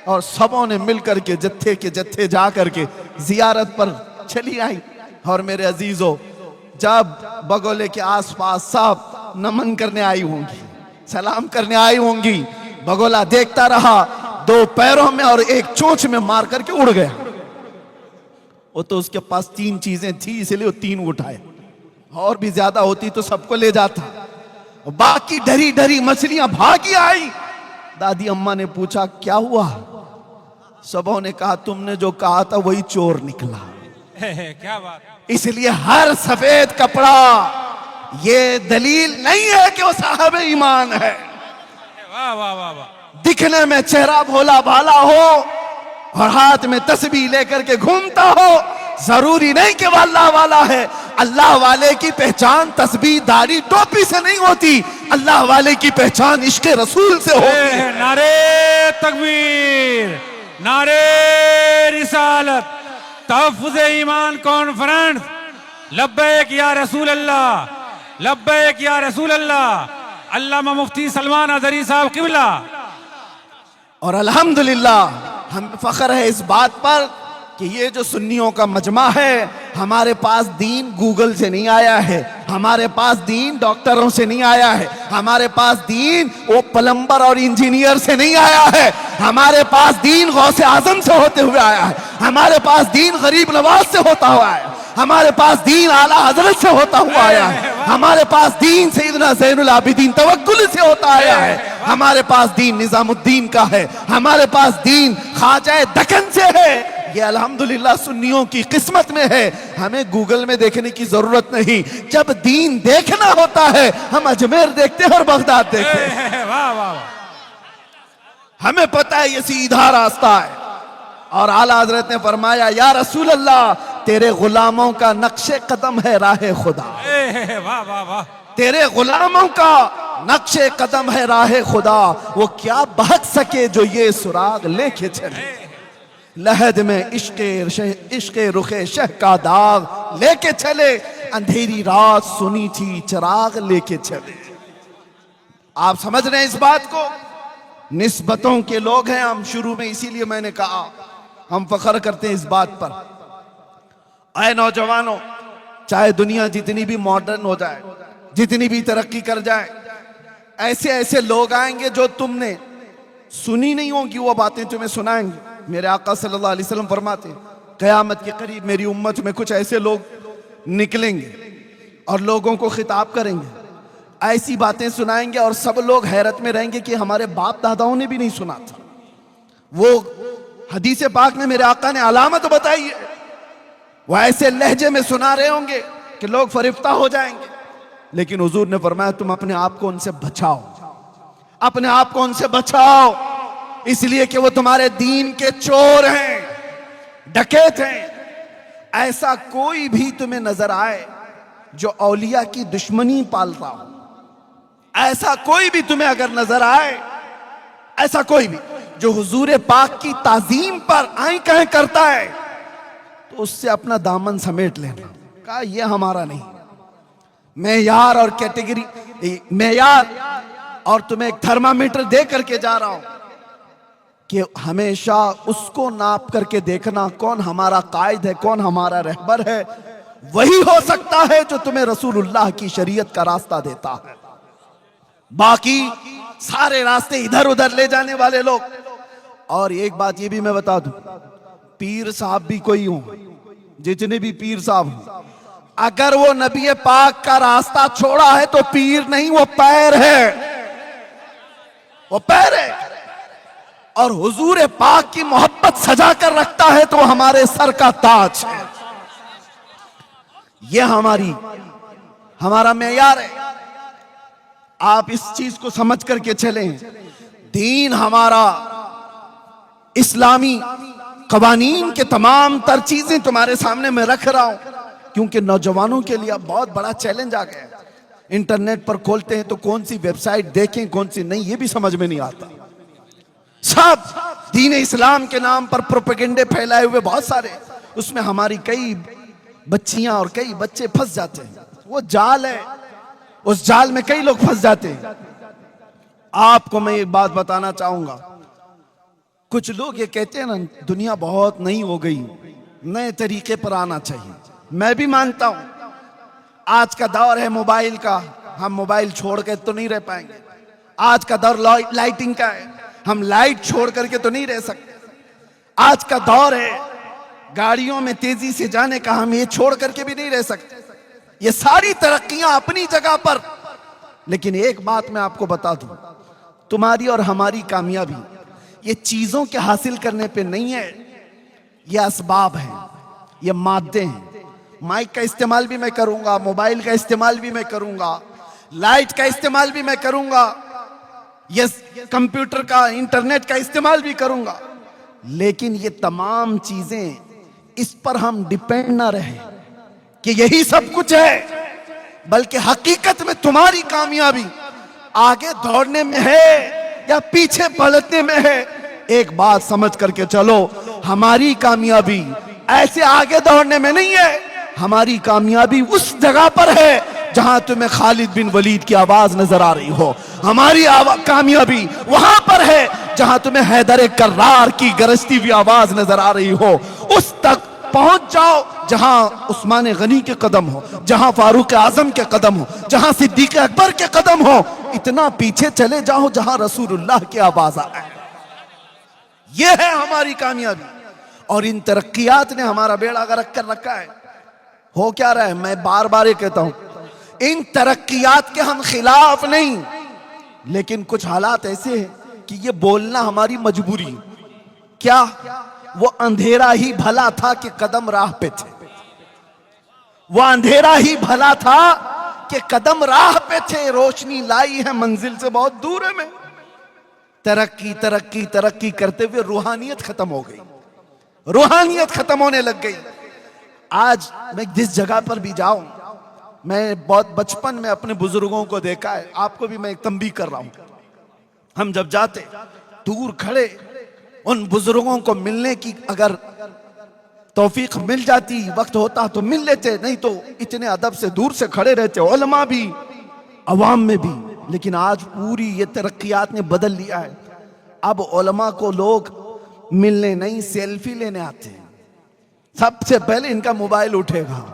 اور سبوں نے مل کر کے جتھے کے جتھے جا کر کے زیارت پر چلی آئی. اور میرے عزیزو جب بگولے کے آس پاس سب نمن کرنے آئی ہوں گی, سلام کرنے آئی ہوں گی, بگولا دیکھتا رہا, 2 پیروں میں اور 1 چونچ میں مار کر کے اڑ گیا. وہ تو اس کے پاس 3 چیزیں تھی اس لیے وہ 3 اٹھائے, اور بھی زیادہ ہوتی تو سب کو لے جاتا. باقی ڈری ڈری مچھلیاں بھاگی آئی. دادی اماں نے پوچھا کیا ہوا؟ سبوں نے کہا تم نے جو کہا تھا وہی چور نکلا. کیا بات. اس لیے ہر سفید کپڑا یہ دلیل نہیں ہے کہ وہ صاحب ایمان ہے. واہ واہ واہ واہ. دکھنے میں چہرہ بھولا بھالا ہو اور ہاتھ میں تسبیح لے کر کے گھومتا ہو, ضروری نہیں کہ وہ اللہ والا ہے. اللہ والے کی پہچان تسبیح داڑھی ٹوپی سے نہیں ہوتی, اللہ والے کی پہچان عشق رسول سے ہوتی ہے. نعرے تکبیر, نعرے رسالت, تحفظ ایمان کانفرنس. لبیک یا رسول اللہ, لبیک یا رسول اللہ. علامہ مفتی سلمان اظہری صاحب قبلہ. اور الحمدللہ ہم فخر ہے اس بات پر کہ یہ جو سنیوں کا مجمع ہے, ہمارے پاس دین گوگل سے نہیں آیا ہے, ہمارے پاس دین ڈاکٹروں سے نہیں آیا ہے, ہمارے پاس دین وہ پلمبر اور انجینئر سے نہیں آیا ہے, ہمارے پاس دین غوث اعظم سے ہوتے ہوئے آیا ہے, ہمارے پاس دین غریب نواز سے ہوتا ہوا ہے, ہمارے پاس دین اعلیٰ حضرت سے ہوتا ہوا آیا ہے, ہمارے پاس دین سیدنا زین العابدین توکل سے ہوتا آیا ہے, ہمارے پاس دین نظام الدین کا ہے, ہمارے پاس دین خواجہ دکن سے ہے. یہ الحمدللہ سنیوں کی قسمت میں ہے, ہمیں گوگل میں دیکھنے کی ضرورت نہیں. جب دین دیکھنا ہوتا ہے ہم اجمیر دیکھتے ہیں اور بغداد دیکھتے ہیں. واہ واہ. ہمیں پتہ ہے یہ سیدھا راستہ ہے. اور اعلیٰ حضرت نے فرمایا یا رسول اللہ تیرے غلاموں کا نقش قدم ہے راہ خدا. واہ واہ واہ. تیرے غلاموں کا نقش قدم ہے راہ خدا, وہ کیا بہک سکے جو یہ سراغ لے کے چلے. لحد میں عشق رخ شہ کا داغ لے کے چلے, اندھیری رات سنی تھی چراغ لے کے چلے. آپ سمجھ رہے ہیں اس بات کو؟ نسبتوں کے لوگ ہیں ہم. شروع میں اسی لیے میں نے کہا ہم فخر کرتے ہیں اس بات پر. اے نوجوانوں, چاہے دنیا جتنی بھی ماڈرن ہو جائے, جتنی بھی ترقی کر جائے, ایسے ایسے لوگ آئیں گے جو تم نے سنی نہیں ہوں گی وہ باتیں تمہیں سنائیں گے. میرے آقا صلی اللہ علیہ وسلم فرماتے ہیں قیامت کے قریب میری امت میں کچھ ایسے لوگ نکلیں گے اور لوگوں کو خطاب کریں گے, ایسی باتیں سنائیں گے اور سب لوگ حیرت میں رہیں گے کہ ہمارے باپ داداؤں نے بھی نہیں سنا تھا. وہ حدیث پاک میں میرے آقا نے علامت بتائی ہے, وہ ایسے لہجے میں سنا رہے ہوں گے کہ لوگ فرفتہ ہو جائیں گے. لیکن حضور نے فرمایا تم اپنے آپ کو ان سے بچاؤ, اپنے آپ کو ان سے بچاؤ, اس لیے کہ وہ تمہارے دین کے چور ہیں, ڈکیت ہیں. ایسا کوئی بھی تمہیں نظر آئے جو اولیاء کی دشمنی پال رہا ہو, ایسا کوئی بھی تمہیں اگر نظر آئے, ایسا کوئی بھی جو حضور پاک کی تعظیم پر آئیں کہیں کرتا ہے, تو اس سے اپنا دامن سمیٹ لینا. کہا یہ ہمارا نہیں. معیار اور کیٹیگری, معیار اور تمہیں ایک تھرمامیٹر دے کر کے جا رہا ہوں کہ ہمیشہ اس کو ناپ کر کے دیکھنا کون ہمارا قائد ہے, کون ہمارا رہبر ہے. وہی ہو سکتا ہے جو تمہیں رسول اللہ کی شریعت کا راستہ دیتا ہے. باقی سارے راستے ادھر ادھر لے جانے والے لوگ. اور ایک بات یہ بھی میں بتا دوں, پیر صاحب بھی کوئی ہوں, جتنے بھی پیر صاحب ہوں, اگر وہ نبی پاک کا راستہ چھوڑا ہے تو پیر نہیں, وہ پیر ہے, وہ پیر ہے. اور حضور پاک کی محبت سجا کر رکھتا ہے تو ہمارے سر کا تاج ہے. یہ ہمارا معیار ہے. آپ اس چیز کو سمجھ کر کے چلیں. دین ہمارا اسلامی قوانین کے تمام تر چیزیں تمہارے سامنے میں رکھ رہا ہوں, کیونکہ نوجوانوں کے لیے بہت بڑا چیلنج آ گیا ہے. انٹرنیٹ پر کھولتے ہیں تو کون سی ویب سائٹ دیکھیں کون سی نہیں, یہ بھی سمجھ میں نہیں آتا. سب دین اسلام کے نام پر پروپیگنڈے پھیلائے ہوئے بہت سارے, اس میں ہماری کئی بچیاں اور کئی بچے پھنس جاتے ہیں. وہ جال ہے, اس جال میں کئی لوگ پھنس جاتے ہیں. آپ کو میں ایک بات بتانا چاہوں گا. کچھ لوگ یہ کہتے ہیں نا دنیا بہت نئی ہو گئی, نئے طریقے پر آنا چاہیے. میں بھی مانتا ہوں آج کا دور ہے موبائل کا, ہم موبائل چھوڑ کے تو نہیں رہ پائیں گے. آج کا دور لائٹنگ کا ہے, ہم لائٹ چھوڑ کر کے تو نہیں رہ سکتے. آج کا دور ہے گاڑیوں میں تیزی سے جانے کا, ہم یہ چھوڑ کر کے بھی نہیں رہ سکتے. یہ ساری ترقیاں اپنی جگہ پر, لیکن ایک بات میں آپ کو بتا دوں, تمہاری اور ہماری کامیابی یہ چیزوں کے حاصل کرنے پہ نہیں ہے, یہ اسباب ہیں, یہ مادے ہیں. مائک کا استعمال بھی میں کروں گا, موبائل کا استعمال بھی میں کروں گا, لائٹ کا استعمال بھی میں کروں گا, یہ کمپیوٹر کا انٹرنیٹ کا استعمال بھی کروں گا, لیکن یہ تمام چیزیں اس پر ہم ڈیپینڈ نہ رہے کہ یہی سب کچھ ہے, بلکہ حقیقت میں تمہاری کامیابی آگے دوڑنے میں ہے یا پیچھے پلٹنے میں ہے. ایک بات سمجھ کر کے چلو, ہماری کامیابی ایسے آگے دوڑنے میں نہیں ہے, ہماری کامیابی اس جگہ پر ہے جہاں تمہیں خالد بن ولید کی آواز نظر آ رہی ہو. ہماری کامیابی وہاں پر ہے جہاں تمہیں حیدر کرار کی گرجتی ہوئی آواز نظر آ رہی ہو. اس تک پہنچ جاؤ جہاں عثمان غنی کے قدم ہو, جہاں فاروق اعظم کے قدم ہو, جہاں صدیق اکبر کے قدم ہو. اتنا پیچھے چلے جاؤ جہاں رسول اللہ کی آواز آئے. یہ ہے ہماری کامیابی, اور ان ترقیات نے ہمارا بیڑا غرق کر رکھا ہے. ہو کیا رہا ہے, میں بار بار یہ کہتا ہوں, ان ترقیات کے ہم خلاف نہیں, لیکن کچھ حالات ایسے ہیں کہ یہ بولنا ہماری مجبوری. کیا وہ اندھیرا ہی بھلا تھا کہ قدم راہ پہ تھے, وہ اندھیرا ہی بھلا تھا کہ قدم راہ پہ تھے, روشنی لائی ہے منزل سے بہت دور ہے. میں ترقی ترقی ترقی کرتے ہوئے روحانیت ختم ہو گئی, روحانیت ختم ہونے لگ گئی. آج میں جس جگہ پر بھی جاؤں, میں بہت بچپن میں اپنے بزرگوں کو دیکھا ہے, آپ کو بھی میں ایک تنبیہ کر رہا ہوں. ہم جب جاتے دور کھڑے ان بزرگوں کو ملنے کی اگر توفیق مل جاتی, وقت ہوتا تو مل لیتے, نہیں تو اتنے ادب سے دور سے کھڑے رہتے, علماء بھی عوام میں بھی. لیکن آج پوری یہ ترقیات نے بدل لیا ہے. اب علماء کو لوگ ملنے نہیں سیلفی لینے آتے ہیں. سب سے پہلے ان کا موبائل اٹھے گا,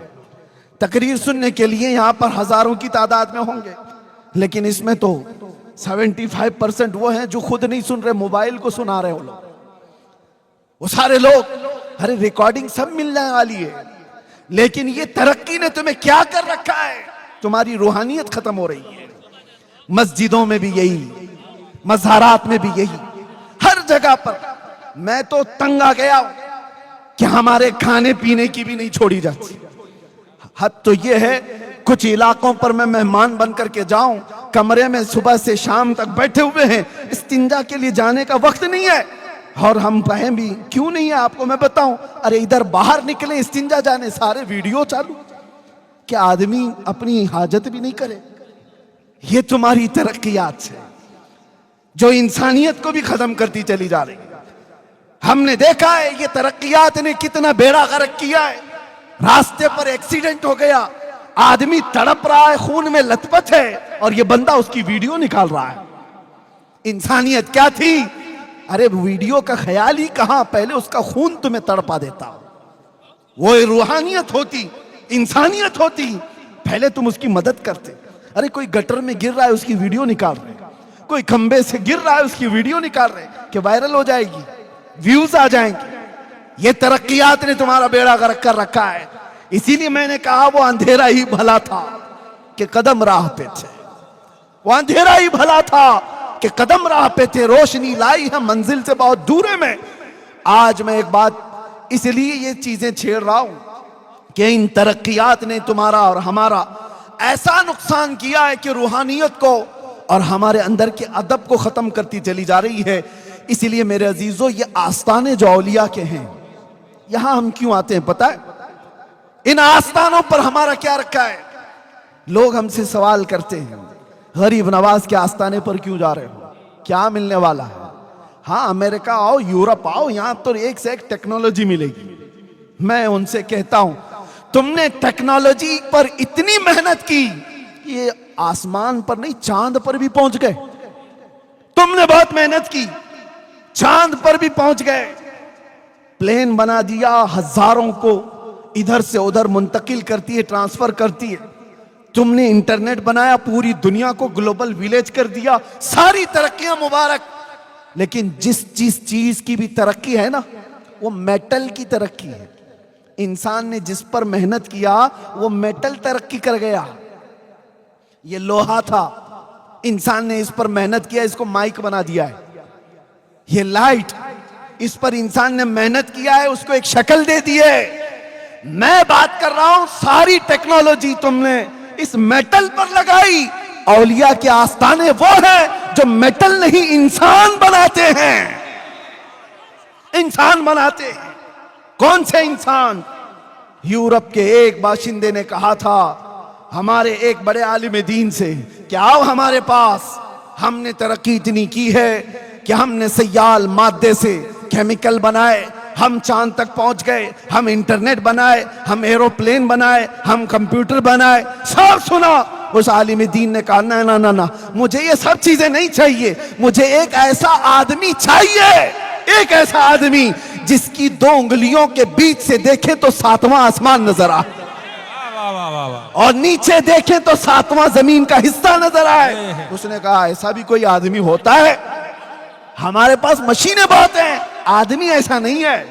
تقریر سننے کے لیے یہاں پر ہزاروں کی تعداد میں ہوں گے, لیکن اس میں تو 75% وہ ہیں جو خود نہیں سن رہے, موبائل کو سنا رہے. وہ سارے لوگ, ارے ریکارڈنگ سب ملنے والی ہے, لیکن یہ ترقی نے تمہیں کیا کر رکھا ہے, تمہاری روحانیت ختم ہو رہی ہے. مسجدوں میں بھی یہی, مزارات میں بھی یہی, ہر جگہ پر. میں تو تنگ آ گیا کہ ہمارے کھانے پینے کی بھی نہیں چھوڑی جاتی. حد تو یہ ہے کچھ علاقوں پر میں مہمان بن کر کے جاؤں, کمرے میں صبح سے شام تک بیٹھے ہوئے ہیں, استنجا کے لیے جانے کا وقت نہیں ہے. اور ہم کہیں بھی کیوں نہیں ہے, آپ کو میں بتاؤں, ارے ادھر باہر نکلے استنجا جانے, سارے ویڈیو چالو, کہ آدمی اپنی حاجت بھی نہیں کرے. یہ تمہاری ترقیات ہے جو انسانیت کو بھی ختم کرتی چلی جا رہی. ہم نے دیکھا ہے یہ ترقیات نے کتنا بیڑا غرق کیا ہے. راستے پر ایکسیڈنٹ ہو گیا, آدمی تڑپ رہا ہے, خون میں لت پت ہے, اور یہ بندہ اس کی ویڈیو نکال رہا ہے. انسانیت کیا تھی؟ ارے ویڈیو کا خیال ہی کہاں, پہلے اس کا خون تمہیں تڑپا دیتا. وہ روحانیت ہوتی, انسانیت ہوتی, پہلے تم اس کی مدد کرتے. ارے کوئی گٹر میں گر رہا ہے اس کی ویڈیو نکال رہے, کوئی کھمبے سے گر رہا ہے اس کی ویڈیو نکال رہے کہ وائرل ہو جائے گی, ویوز آ جائیں گے. یہ ترقیات نے تمہارا بیڑا غرق کر رکھا ہے. اسی لیے میں نے کہا وہ اندھیرا ہی بھلا تھا کہ قدم راہ پہ تھے, وہ اندھیرا ہی بھلا تھا کہ قدم راہ پہ تھے, روشنی لائی ہے منزل سے بہت دور ہے. میں آج میں ایک بات اس لیے یہ چیزیں چھیڑ رہا ہوں کہ ان ترقیات نے تمہارا اور ہمارا ایسا نقصان کیا ہے کہ روحانیت کو اور ہمارے اندر کے ادب کو ختم کرتی چلی جا رہی ہے. اسی لیے میرے عزیزو, یہ آستانے جو اولیاء کے ہیں, یہاں ہم کیوں آتے ہیں پتہ ہے؟ ان آستانوں پر ہمارا کیا رکھا ہے؟ لوگ ہم سے سوال کرتے ہیں, غریب نواز کے آستانے پر کیوں جا رہے ہو, کیا ملنے والا ہے؟ ہاں امریکہ آؤ, یورپ آؤ, یہاں تو ایک سے ایک ٹیکنالوجی ملے گی. میں ان سے کہتا ہوں تم نے ٹیکنالوجی پر اتنی محنت کی, یہ آسمان پر نہیں چاند پر بھی پہنچ گئے. تم نے بہت محنت کی, چاند پر بھی پہنچ گئے, پلین بنا دیا, ہزاروں کو ادھر سے ادھر منتقل کرتی ہے, ٹرانسفر کرتی ہے. تم نے انٹرنیٹ بنایا, پوری دنیا کو گلوبل ویلیج کر دیا, ساری ترقیاں مبارک. لیکن جس چیز کی بھی ترقی ہے نا, وہ میٹل کی ترقی ہے. انسان نے جس پر محنت کیا وہ میٹل ترقی کر گیا. یہ لوہا تھا, انسان نے اس پر محنت کیا, اس کو مائک بنا دیا ہے. یہ لائٹ, اس پر انسان نے محنت کیا ہے, اس کو ایک شکل دے دی ہے. میں بات کر رہا ہوں ساری ٹیکنالوجی تم نے اس میٹل پر لگائی. اولیاء کے آستانے وہ ہیں جو میٹل نہیں انسان بناتے ہیں, انسان بناتے ہیں. کون سے انسان؟ یورپ کے ایک باشندے نے کہا تھا ہمارے ایک بڑے عالم دین سے کہ آؤ ہمارے پاس, ہم نے ترقی اتنی کی ہے کہ ہم نے سیال مادے سے کیمیکل بنائے, ہم چاند تک پہنچ گئے, ہم انٹرنیٹ بنائے, ہم ایروپلین بنائے, ہم کمپیوٹر بنائے. سب سنا. اس عالم دین نے کہا نا نا نا نا, مجھے یہ سب چیزیں نہیں چاہیے, مجھے ایک ایسا آدمی چاہیے, ایک ایسا آدمی جس کی 2 انگلیوں کے بیچ سے دیکھیں تو 7واں آسمان نظر آئے, اور نیچے دیکھیں تو 7واں زمین کا حصہ نظر آئے. اس نے کہا ایسا بھی کوئی آدمی ہوتا ہے؟ ہمارے پاس مشینیں بہت ہیں, آدمی ایسا نہیں ہے.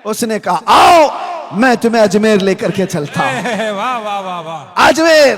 اس نے کہا آؤ میں تمہیں اجمیر لے کر کے چلتا ہوں. اجمیر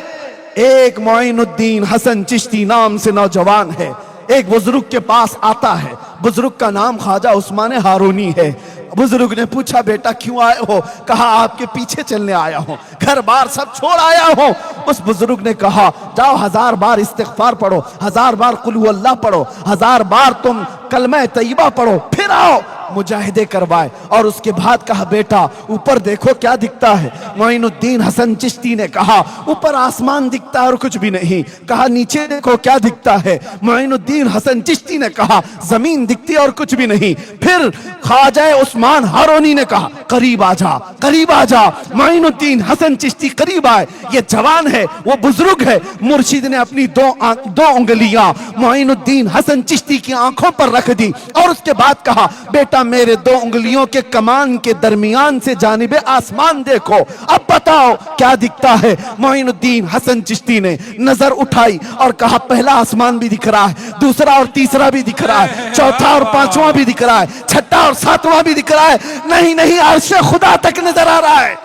ایک معین الدین حسن چشتی نام سے نوجوان ہے, ایک بزرگ کے پاس آتا ہے. بزرگ کا نام خواجہ عثمان ہارونی ہے. بزرگ نے پوچھا بیٹا کیوں آئے ہو؟ کہا آپ کے پیچھے چلنے آیا ہوں, گھر بار سب چھوڑ آیا ہوں. اس بزرگ نے کہا جاؤ 1000 بار استغفار پڑھو, 1000 بار قل ہو اللہ پڑھو, 1000 بار تم کلمہ طیبہ پڑھو, پھر آؤ مجاہدے کروائے. اور اس کے بعد کہا بیٹا اوپر دیکھو کیا دکھتا ہے؟ معین الدین حسن چشتی نے کہا اوپر آسمان دکھتا ہے اور کچھ بھی نہیں. کہا نیچے دیکھو کیا دکھتا ہے؟ معین الدین حسن چشتی نے کہا زمین دکھتی اور کچھ بھی نہیں. پھر خواجہ عثمان ہارونی نے کہا قریب آ جا, قریب آ جا. معین الدین حسن چشتی قریب آئے. یہ جوان ہے, وہ بزرگ ہے. مرشد نے اپنی 2 انگلیاں معین الدین حسن چشتی کی آنکھوں پر رکھ دی اور اس کے بعد کہا بیٹا میرے 2 انگلیوں کے کمان کے درمیان سے جانب آسمان دیکھو, اب بتاؤ کیا دکھتا ہے؟ معین الدین حسن چشتی نے نظر اٹھائی اور کہا پہلا آسمان بھی دکھ رہا ہے, دوسرا اور تیسرا بھی دکھ رہا ہے, چوتھا اور 5واں بھی دکھ رہا ہے, چھٹا اور 7واں بھی دکھ رہا ہے. نہیں نہیں, عرش خدا تک نظر آ رہا ہے.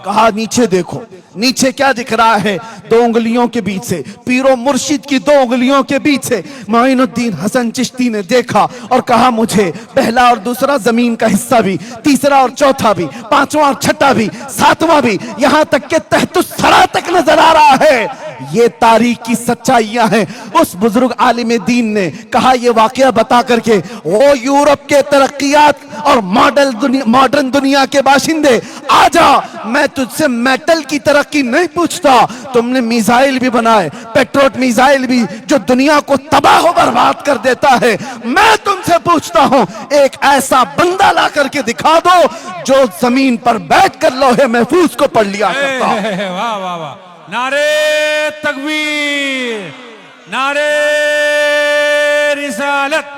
کہا نیچے دیکھو, نیچے کیا دکھ رہا ہے؟ 2 انگلیوں کے بیچ سے, پیر و مرشد کی 2 انگلیوں کے بیچ سے. معین الدین حسن چشتی نے دیکھا اور کہا مجھے پہلا اور دوسرا زمین کا حصہ بھی, تیسرا اور چوتھا بھی, 5واں اور چھٹا بھی, 7واں بھی, یہاں تک کہ تحت الثری تک نظر آ رہا ہے. یہ تاریخ کی سچائیاں ہیں. اس بزرگ عالم دین نے کہا یہ واقعہ بتا کر کے وہ یورپ کے ترقیات اور ماڈرن دنیا کے باشندے آ جا, میں تجھ سے میٹل کی ترقی نہیں پوچھتا. تم نے میزائل بھی بنائے, پیٹروٹ میزائل بھی, جو دنیا کو تباہ و برباد کر دیتا ہے. میں تم سے پوچھتا ہوں ایک ایسا بندہ لا کر کے دکھا دو جو زمین پر بیٹھ کر لوہے محفوظ کو پڑھ لیا کرتا. واہ واہ واہ, نعرے تکبیر, نعرے رسالت.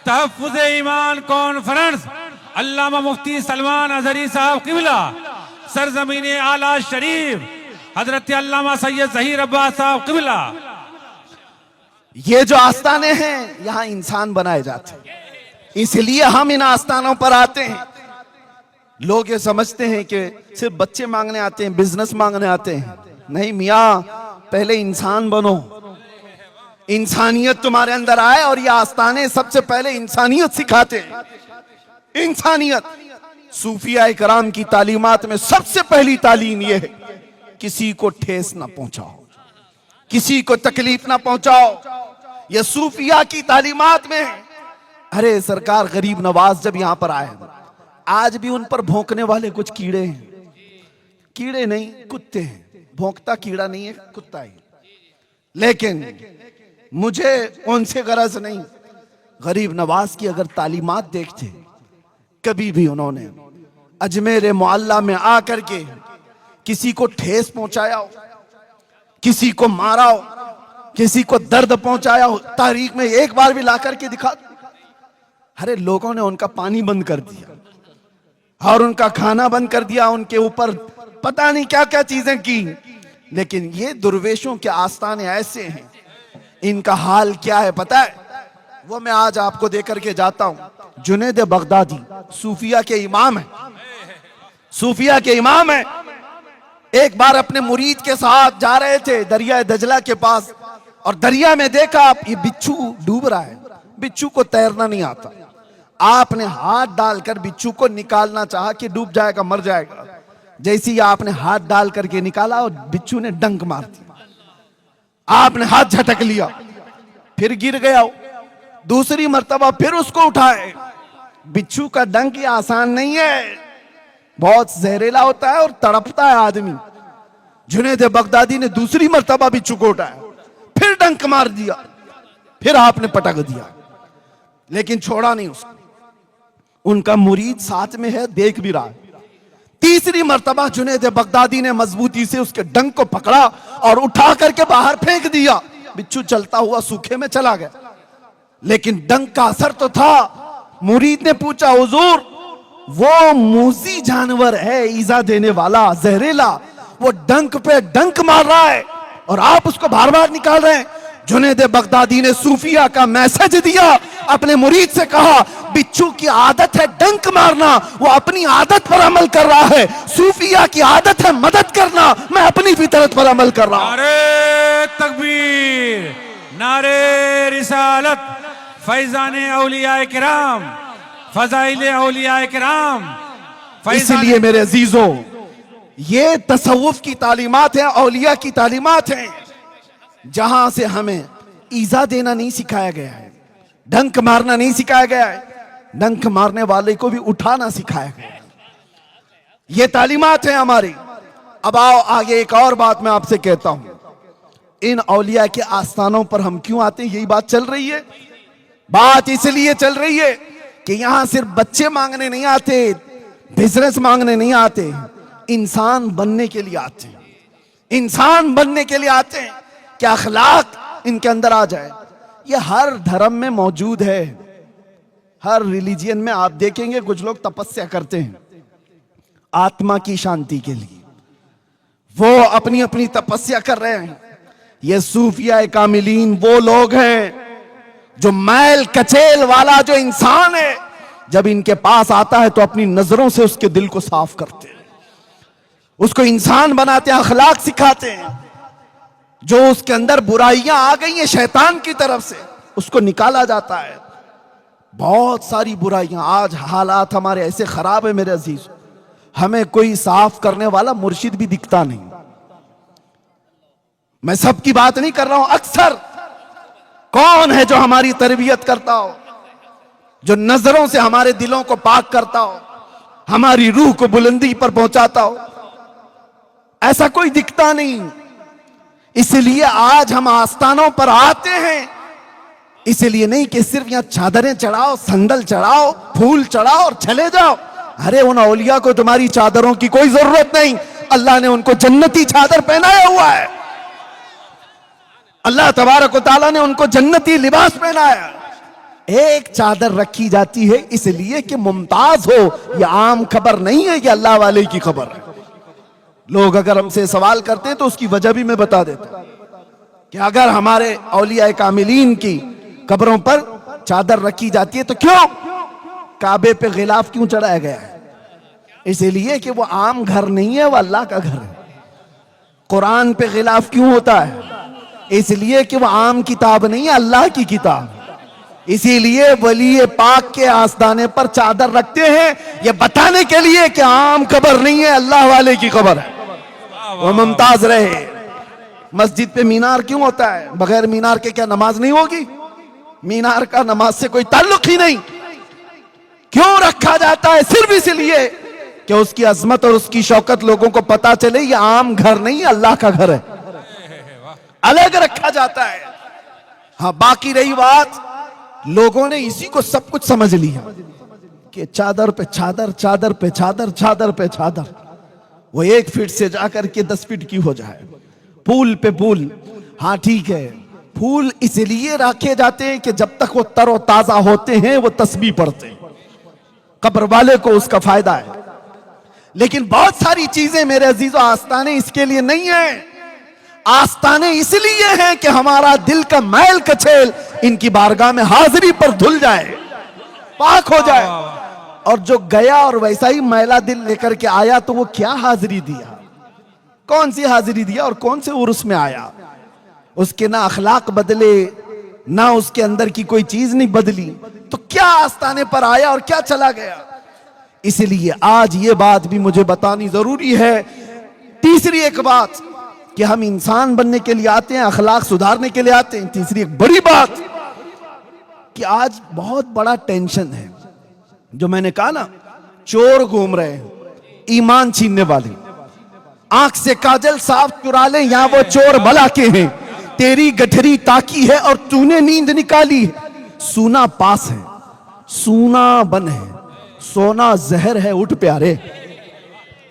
تحفظ ایمان کانفرنس, علامہ مفتی سلمان اظہری صاحب قبلہ, سرزمین اعلیٰ شریف, حضرت علامہ سید ظہیر عباس صاحب قبلہ. یہ جو آستانے ہیں یہاں انسان بنائے جاتے ہیں, اس لیے ہم ان آستانوں پر آتے ہیں. لوگ یہ سمجھتے ہیں کہ صرف بچے مانگنے آتے ہیں, بزنس مانگنے آتے ہیں. نہیں میاں, پہلے انسان بنو, انسانیت تمہارے اندر آئے. اور یہ آستانے سب سے پہلے انسانیت سکھاتے ہیں, انسانیت. صوفیاء کرام کی تعلیمات میں سب سے پہلی تعلیم یہ ہے کسی کو ٹھیس نہ پہنچاؤ, کسی کو تکلیف نہ پہنچاؤ. یہ صوفیاء کی تعلیمات میں. ارے سرکار غریب نواز جب یہاں پر آئے, آج بھی ان پر بھونکنے والے کچھ کیڑے ہیں. کیڑے نہیں, کتے ہیں. بھونکتا کیڑا نہیں ہے, کتا ہی. لیکن مجھے ان سے غرض نہیں. غریب نواز کی اگر تعلیمات دیکھتے, کبھی بھی انہوں نے اجمیر معلیٰ میں آ کر کے کسی کو ٹھیس پہنچایا ہو, کسی کو مارا ہو, کسی کو درد پہنچایا ہو تاریخ میں ایک بار بھی لا کر کے دکھا دو. ارے لوگوں نے ان کا پانی بند کر دیا اور ان کا کھانا بند کر دیا, ان کے اوپر پتہ نہیں کیا کیا چیزیں کی. لیکن یہ درویشوں کے آستانے ایسے ہیں, ان کا حال کیا ہے پتہ ہے؟ وہ میں آج آپ کو دے کر کے جاتا ہوں. جنید بغدادی صوفیہ کے امام ہیں, صوفیہ کے امام ہیں. ایک بار اپنے مرید کے ساتھ جا رہے تھے دریا دجلہ کے پاس, اور دریا میں دیکھا یہ بچھو ڈوب رہا ہے. بچھو کو تیرنا نہیں آتا. آپ نے ہاتھ ڈال کر بچھو کو نکالنا چاہا کہ ڈوب جائے گا, مر جائے گا. جیسے ہی آپ نے ہاتھ ڈال کر کے نکالا اور بچھو نے ڈنک مار دیا. آپ نے ہاتھ جھٹک لیا, پھر گر گیا. دوسری مرتبہ پھر اس کو اٹھائے. بچھو کا ڈنک یہ آسان نہیں ہے, بہت زہریلا ہوتا ہے اور تڑپتا ہے آدمی. جنید بغدادی نے دوسری مرتبہ بچھو کو اٹھایا, پھر ڈنک مار دیا, پھر آپ نے پٹک دیا, لیکن چھوڑا نہیں اس کو. ان کا مرید ساتھ میں ہے, دیکھ بھی رہا ہے. تیسری مرتبہ جنید بغدادی نے مضبوطی سے اس کے ڈنک کو پکڑا اور اٹھا کر کے باہر پھینک دیا. بچھو چلتا ہوا سوکھے میں چلا گیا, لیکن ڈنک کا اثر تو تھا. مرید نے پوچھا حضور وہ موذی جانور ہے, ایذا دینے والا, زہریلا, وہ ڈنک پہ ڈنک مار رہا ہے اور آپ اس کو بار بار نکال رہے ہیں. جنید بغدادی نے صوفیہ کا میسج دیا, اپنے مرید سے کہا بچھو کی عادت ہے ڈنک مارنا, وہ اپنی عادت پر عمل کر رہا ہے. صوفیہ کی عادت ہے مدد کرنا, میں اپنی فطرت پر عمل کر رہا ہوں. نعرے تکبیر, نعرے رسالت, فیضان اولیاء کرام, فضائل اولیاء کرام. اس لیے میرے عزیزوں یہ تصوف کی تعلیمات ہیں, اولیاء کی تعلیمات ہیں, جہاں سے ہمیں ایذا دینا نہیں سکھایا گیا ہے, ڈنک مارنا نہیں سکھایا گیا ہے, ڈنک مارنے والے کو بھی اٹھانا سکھایا گیا ہے. یہ تعلیمات ہیں ہماری. اب آؤ آگے ایک اور بات میں آپ سے کہتا ہوں. ان اولیاء کے آستانوں پر ہم کیوں آتے ہیں, یہی بات چل رہی ہے. بات اس لیے چل رہی ہے کہ یہاں صرف بچے مانگنے نہیں آتے, بزنس مانگنے نہیں آتے, انسان بننے کے لیے آتے ہیں. انسان بننے کے لیے آتے ہیں کہ اخلاق ان کے اندر آ جائے. یہ ہر دھرم میں موجود ہے, ہر ریلیجین میں آپ دیکھیں گے کچھ لوگ تپسیا کرتے ہیں آتما کی شانتی کے لیے, وہ اپنی اپنی تپسیا کر رہے ہیں. یہ صوفیہ کاملین وہ لوگ ہیں جو میل کچیل والا جو انسان ہے, جب ان کے پاس آتا ہے تو اپنی نظروں سے اس کے دل کو صاف کرتے ہیں, اس کو انسان بناتے ہیں, اخلاق سکھاتے ہیں. جو اس کے اندر برائیاں آ گئی ہیں شیطان کی طرف سے, اس کو نکالا جاتا ہے. بہت ساری برائیاں, آج حالات ہمارے ایسے خراب ہیں میرے عزیز, ہمیں کوئی صاف کرنے والا مرشد بھی دکھتا نہیں. میں سب کی بات نہیں کر رہا ہوں, اکثر کون ہے جو ہماری تربیت کرتا ہو, جو نظروں سے ہمارے دلوں کو پاک کرتا ہو, ہماری روح کو بلندی پر پہنچاتا ہو؟ ایسا کوئی دکھتا نہیں. اس لیے آج ہم آستانوں پر آتے ہیں, اس لیے نہیں کہ صرف یہاں چادریں چڑھاؤ, سندل چڑھاؤ, پھول چڑھاؤ اور چلے جاؤ. ارے ان اولیاء کو تمہاری چادروں کی کوئی ضرورت نہیں, اللہ نے ان کو جنتی چادر پہنایا ہوا ہے. اللہ تبارک و تعالیٰ نے ان کو جنتی لباس پہنایا. ایک چادر رکھی جاتی ہے اس لیے کہ ممتاز ہو, یہ عام خبر نہیں ہے, یہ اللہ والے کی خبر ہے. لوگ اگر ہم سے سوال کرتے ہیں تو اس کی وجہ بھی میں بتا دیتا ہوں کہ اگر ہمارے اولیاء کاملین کی قبروں پر چادر رکھی جاتی ہے تو کیوں کعبے پہ غلاف کیوں چڑھایا گیا ہے؟ اس لیے کہ وہ عام گھر نہیں ہے, وہ اللہ کا گھر ہے. قرآن پہ غلاف کیوں ہوتا ہے؟ اس لیے کہ وہ عام کتاب نہیں ہے, اللہ کی کتاب. اسی لیے ولی پاک کے آستانے پر چادر رکھتے ہیں, یہ بتانے کے لیے کہ عام قبر نہیں ہے, اللہ والے کی قبر ہے, وہ ممتاز رہے. مسجد پہ مینار کیوں ہوتا ہے؟ بغیر مینار کے کیا نماز نہیں ہوگی؟ مینار کا نماز سے کوئی تعلق ہی نہیں. کیوں رکھا جاتا ہے؟ صرف اس لیے کہ اس کی عظمت اور اس کی شوکت لوگوں کو پتا چلے یہ عام گھر نہیں ہے, اللہ کا گھر ہے, الگ رکھا جاتا ہے. ہاں باقی رہی بات, لوگوں نے اسی کو سب کچھ سمجھ لیا کہ چادر پہ چادر, چادر پہ چادر, چادر پہ چادر. وہ 1 فٹ سے جا کر کے 10 فٹ کی ہو جائے, پھول پہ پھول. ہاں ٹھیک ہے, پھول اس لیے رکھے جاتے ہیں کہ جب تک وہ تر و تازہ ہوتے ہیں وہ تسبیح پڑھتے ہیں، قبر والے کو اس کا فائدہ ہے۔ لیکن بہت ساری چیزیں میرے عزیزو آستانے اس کے لیے نہیں ہیں، آستانے اس لیے ہیں کہ ہمارا دل کا میل کچیل ان کی بارگاہ میں حاضری پر دھل جائے، پاک ہو جائے۔ اور جو گیا اور ویسا ہی میلا دل لے کر کے آیا تو وہ کیا حاضری دیا، کون سی حاضری دیا اور کون سے عرس میں آیا؟ اس کے نہ اخلاق بدلے، نہ اس کے اندر کی کوئی چیز نہیں بدلی، تو کیا آستانے پر آیا اور کیا چلا گیا؟ اس لیے آج یہ بات بھی مجھے بتانی ضروری ہے۔ تیسری ایک بات کہ ہم انسان بننے کے لیے آتے ہیں، اخلاق سدھارنے کے لیے آتے ہیں۔ تیسری ایک بڑی بات کہ آج بہت بڑا ٹینشن ہے، جو میں نے کہا نا، چور گھوم رہے ہیں، ایمان چھیننے والے، آنکھ سے کاجل صاف چرا لیں، یہاں وہ چور بلا کے ہیں، تیری گٹھری تاکی ہے اور تو نے نیند نکالی ہے، سونا پاس ہے، سونا بن ہے، سونا زہر ہے، اٹھ پیارے،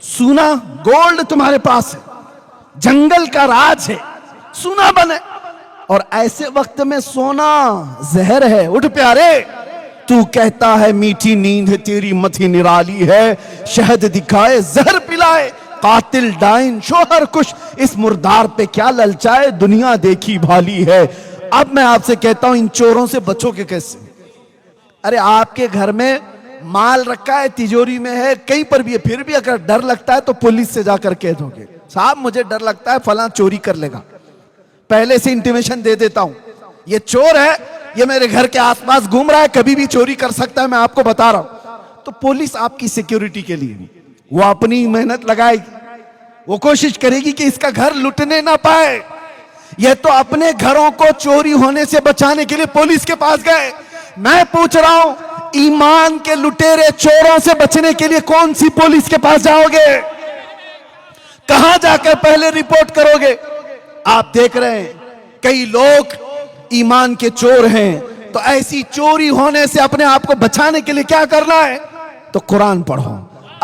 سونا گولڈ تمہارے پاس ہے، جنگل کا راج ہے، سونا بن ہے، اور ایسے وقت میں سونا زہر ہے، اٹھ پیارے۔ تو کہتا ہے میٹھی نیند ہے تیری متھی نرالی ہے، شہد دکھائے زہر پلائے، قاتل ڈائن شوہر کش، اس مردار پہ کیا للچائے، دنیا دیکھی بھالی ہے۔ اب میں آپ سے کہتا ہوں ان چوروں سے بچو کے کیسے؟ ارے آپ کے گھر میں مال رکھا ہے، تجوری میں ہے، کہیں پر بھی ہے، پھر بھی اگر ڈر لگتا ہے تو پولیس سے جا کر کہہ دو گے صاحب مجھے ڈر لگتا ہے فلاں چوری کر لے گا، پہلے سے انٹیمیشن دے دیتا ہوں، یہ چور ہے، یہ میرے گھر کے آس پاس گھوم رہا ہے، کبھی بھی چوری کر سکتا ہے، میں آپ کو بتا رہا ہوں۔ تو پولیس آپ کی سیکیورٹی کے لیے وہ اپنی محنت لگائے گی، وہ کوشش کرے گی کہ اس کا گھر لٹنے نہ پائے۔ یہ تو اپنے گھروں کو چوری ہونے سے بچانے کے لیے پولیس کے پاس گئے۔ میں پوچھ رہا ہوں ایمان کے لٹیرے چوروں سے بچنے کے لیے کون سی پولیس کے پاس جاؤ گے؟ کہاں جا کر پہلے رپورٹ کرو گے؟ آپ دیکھ رہے ہیں کئی لوگ ایمان کے چور ہیں، تو ایسی چوری ہونے سے اپنے آپ کو بچانے کے لیے کیا کرنا ہے؟ تو قرآن پڑھو۔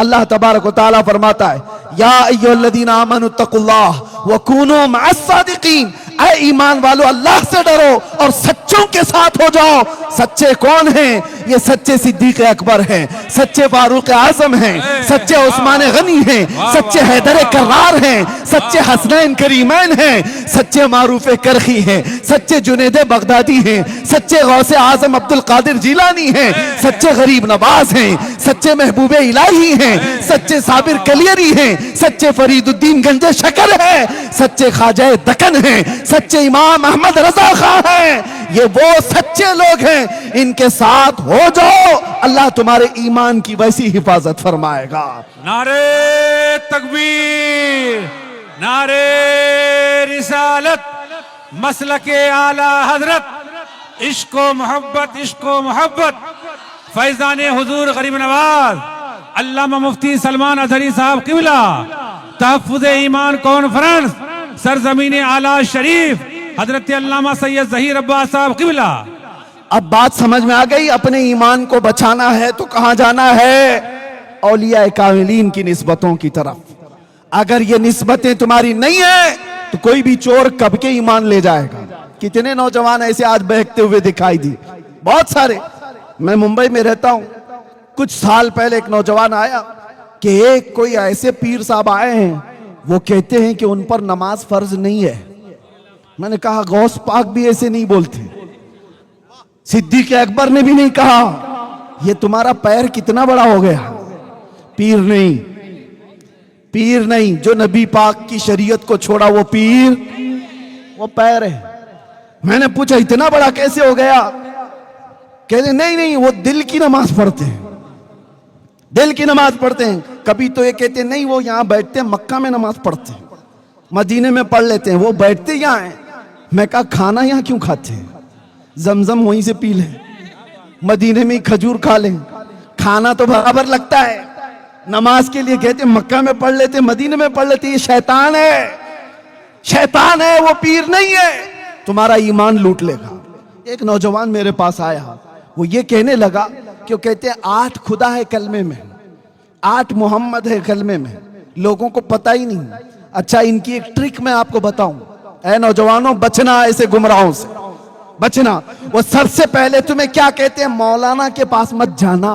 اللہ تبارک و تعالیٰ فرماتا ہے یا ایھا الذین آمنوا اتقوا اللہ وکونوا مع الصادقین، اے ایمان والو اللہ سے ڈرو اور سچوں کے ساتھ ہو جاؤ۔ سچے کون ہیں؟ یہ سچے صدیق اکبر ہیں، سچے فاروق اعظم ہیں، سچے عثمان غنی ہیں، سچے حیدر کرار ہیں، سچے حسنین کریمین ہیں، سچے معروف کرخی ہیں، سچے جنید بغدادی ہیں، سچے غوث اعظم عبد القادر جیلانی ہیں، سچے غریب نواز ہیں، سچے محبوب الہی ہیں، سچے صابر کلیری ہیں، سچے فرید الدین گنج شکر ہیں، سچے خواجہ دکن ہیں، سچے امام احمد رضا خان ہیں۔ یہ وہ سچے لوگ ہیں، ان کے ساتھ ہو جاؤ، اللہ تمہارے ایمان کی ویسی حفاظت فرمائے گا۔ نعرے تکبیر، نعرے رسالت، مسلک اعلی حضرت، عشق و محبت، عشق و محبت، فیضان حضور غریب نواز علامہ مفتی سلمان اظہری صاحب قبلہ، تحفظ ایمان کانفرنس سرزمین اعلی شریف حضرت علامہ سید ظہیر عباس صاحب قبلہ۔ اب بات سمجھ میں آ گئی، اپنے ایمان کو بچانا ہے تو کہاں جانا ہے؟ اولیاء کاملین کی نسبتوں کی طرف۔ اگر یہ نسبتیں تمہاری نہیں ہیں تو کوئی بھی چور کب کے ایمان لے جائے گا۔ کتنے نوجوان ایسے آج بہکتے ہوئے دکھائی دی، بہت سارے۔ میں ممبئی میں رہتا ہوں، کچھ سال پہلے ایک نوجوان آیا کہ ایک کوئی ایسے پیر صاحب آئے ہیں، وہ کہتے ہیں کہ ان پر نماز فرض نہیں ہے۔ میں نے کہا غوث پاک بھی ایسے نہیں بولتے، صدیق اکبر نے بھی نہیں کہا۔ یہ تمہارا پیر کتنا بڑا ہو گیا؟ پیر نہیں، پیر نہیں، جو نبی پاک کی شریعت کو چھوڑا وہ پیر، وہ پیر ہے۔ میں نے پوچھا اتنا بڑا کیسے ہو گیا؟ کہتے نہیں وہ دل کی نماز پڑھتے ہیں، دل کی نماز پڑھتے ہیں۔ کبھی تو یہ کہتے ہیں نہیں وہ یہاں بیٹھتے ہیں، مکہ میں نماز پڑھتے ہیں، مدینے میں پڑھ لیتے ہیں، وہ بیٹھتے یہاں ہیں۔ میں کہا کھانا یہاں کیوں کھاتے ہیں؟ زمزم وہیں سے پی لیں، مدینے میں کھجور کھا لیں، کھانا تو برابر لگتا ہے۔ نماز کے لیے کہتے ہیں مکہ میں پڑھ لیتے، مدینے میں پڑھ لیتے۔ یہ شیطان ہے، شیطان ہے، وہ پیر نہیں ہے، تمہارا ایمان لوٹ لے گا۔ ایک نوجوان میرے پاس آیا، وہ یہ کہنے لگا کہ وہ کہتے ہیں 8 خدا ہے کلمے میں، 8 محمد ہے کلمے میں، لوگوں کو پتہ ہی نہیں۔ اچھا ان کی ایک ٹرک میں آپ کو بتاؤں، اے نوجوانوں بچنا ایسے گمراہوں سے بچنا. وہ سب سے پہلے تمہیں کیا کہتے ہیں؟ مولانا کے پاس مت جانا.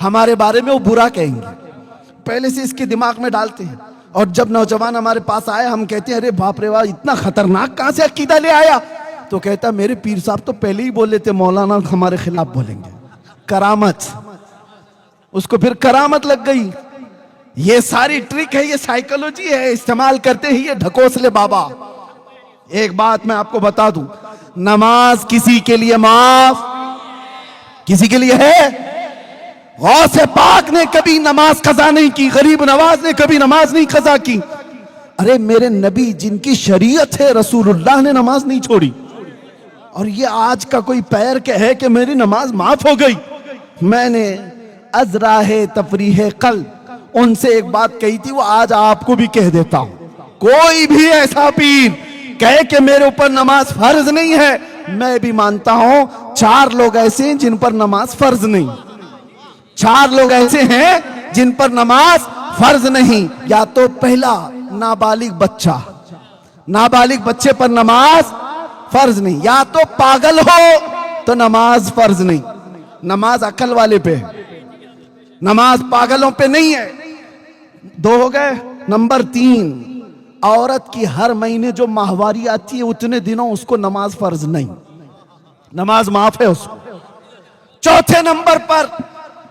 ہمارے بارے میں وہ برا کہیں گے, پہلے سے اس کے دماغ میں ڈالتے ہیں. اور جب نوجوان ہمارے پاس آئے ہم کہتے ہیں ارے باپ رے واہ اتنا خطرناک کہاں سے عقیدہ لے آیا, تو کہتا میرے پیر صاحب تو پہلے ہی بول لیتے مولانا ہمارے خلاف بولیں گے. کرامت, اس کو پھر کرامت لگ گئی. یہ ساری ٹرک ہے, یہ سائیکولوجی ہے, استعمال کرتے ہی یہ ڈھکوسلے بابا. ایک بات میں آپ کو بتا دوں, نماز کسی کے لیے معاف, کسی کے لیے ہے. غوث پاک نے کبھی نماز قضا نہیں کی, غریب نواز نے کبھی نماز نہیں قضا کی. ارے میرے نبی جن کی شریعت ہے رسول اللہ نے نماز نہیں چھوڑی. اور یہ آج کا کوئی پیر کہ ہے کہ میری نماز معاف ہو گئی. میں نے از راہ تفریح قلب ان سے ایک بات کہی تھی, وہ آج آپ کو بھی کہہ دیتا ہوں. کوئی بھی ایسا پیر کہے کہ میرے اوپر نماز فرض نہیں ہے, میں بھی مانتا ہوں 4 لوگ ایسے ہیں جن پر نماز فرض نہیں. 4 لوگ ایسے ہیں جن پر نماز فرض نہیں. یا تو پہلا نابالغ بچہ, نابالغ بچے پر نماز فرض نہیں. یا تو پاگل ہو تو نماز فرض نہیں. نماز عقل والے پہ, نماز پاگلوں پہ نہیں ہے. 2 ہو گئے. نمبر 3, عورت کی ہر مہینے جو ماہواری آتی ہے اتنے دنوں اس کو نماز فرض نہیں, نماز معاف ہے اس کو. 4تھے نمبر پر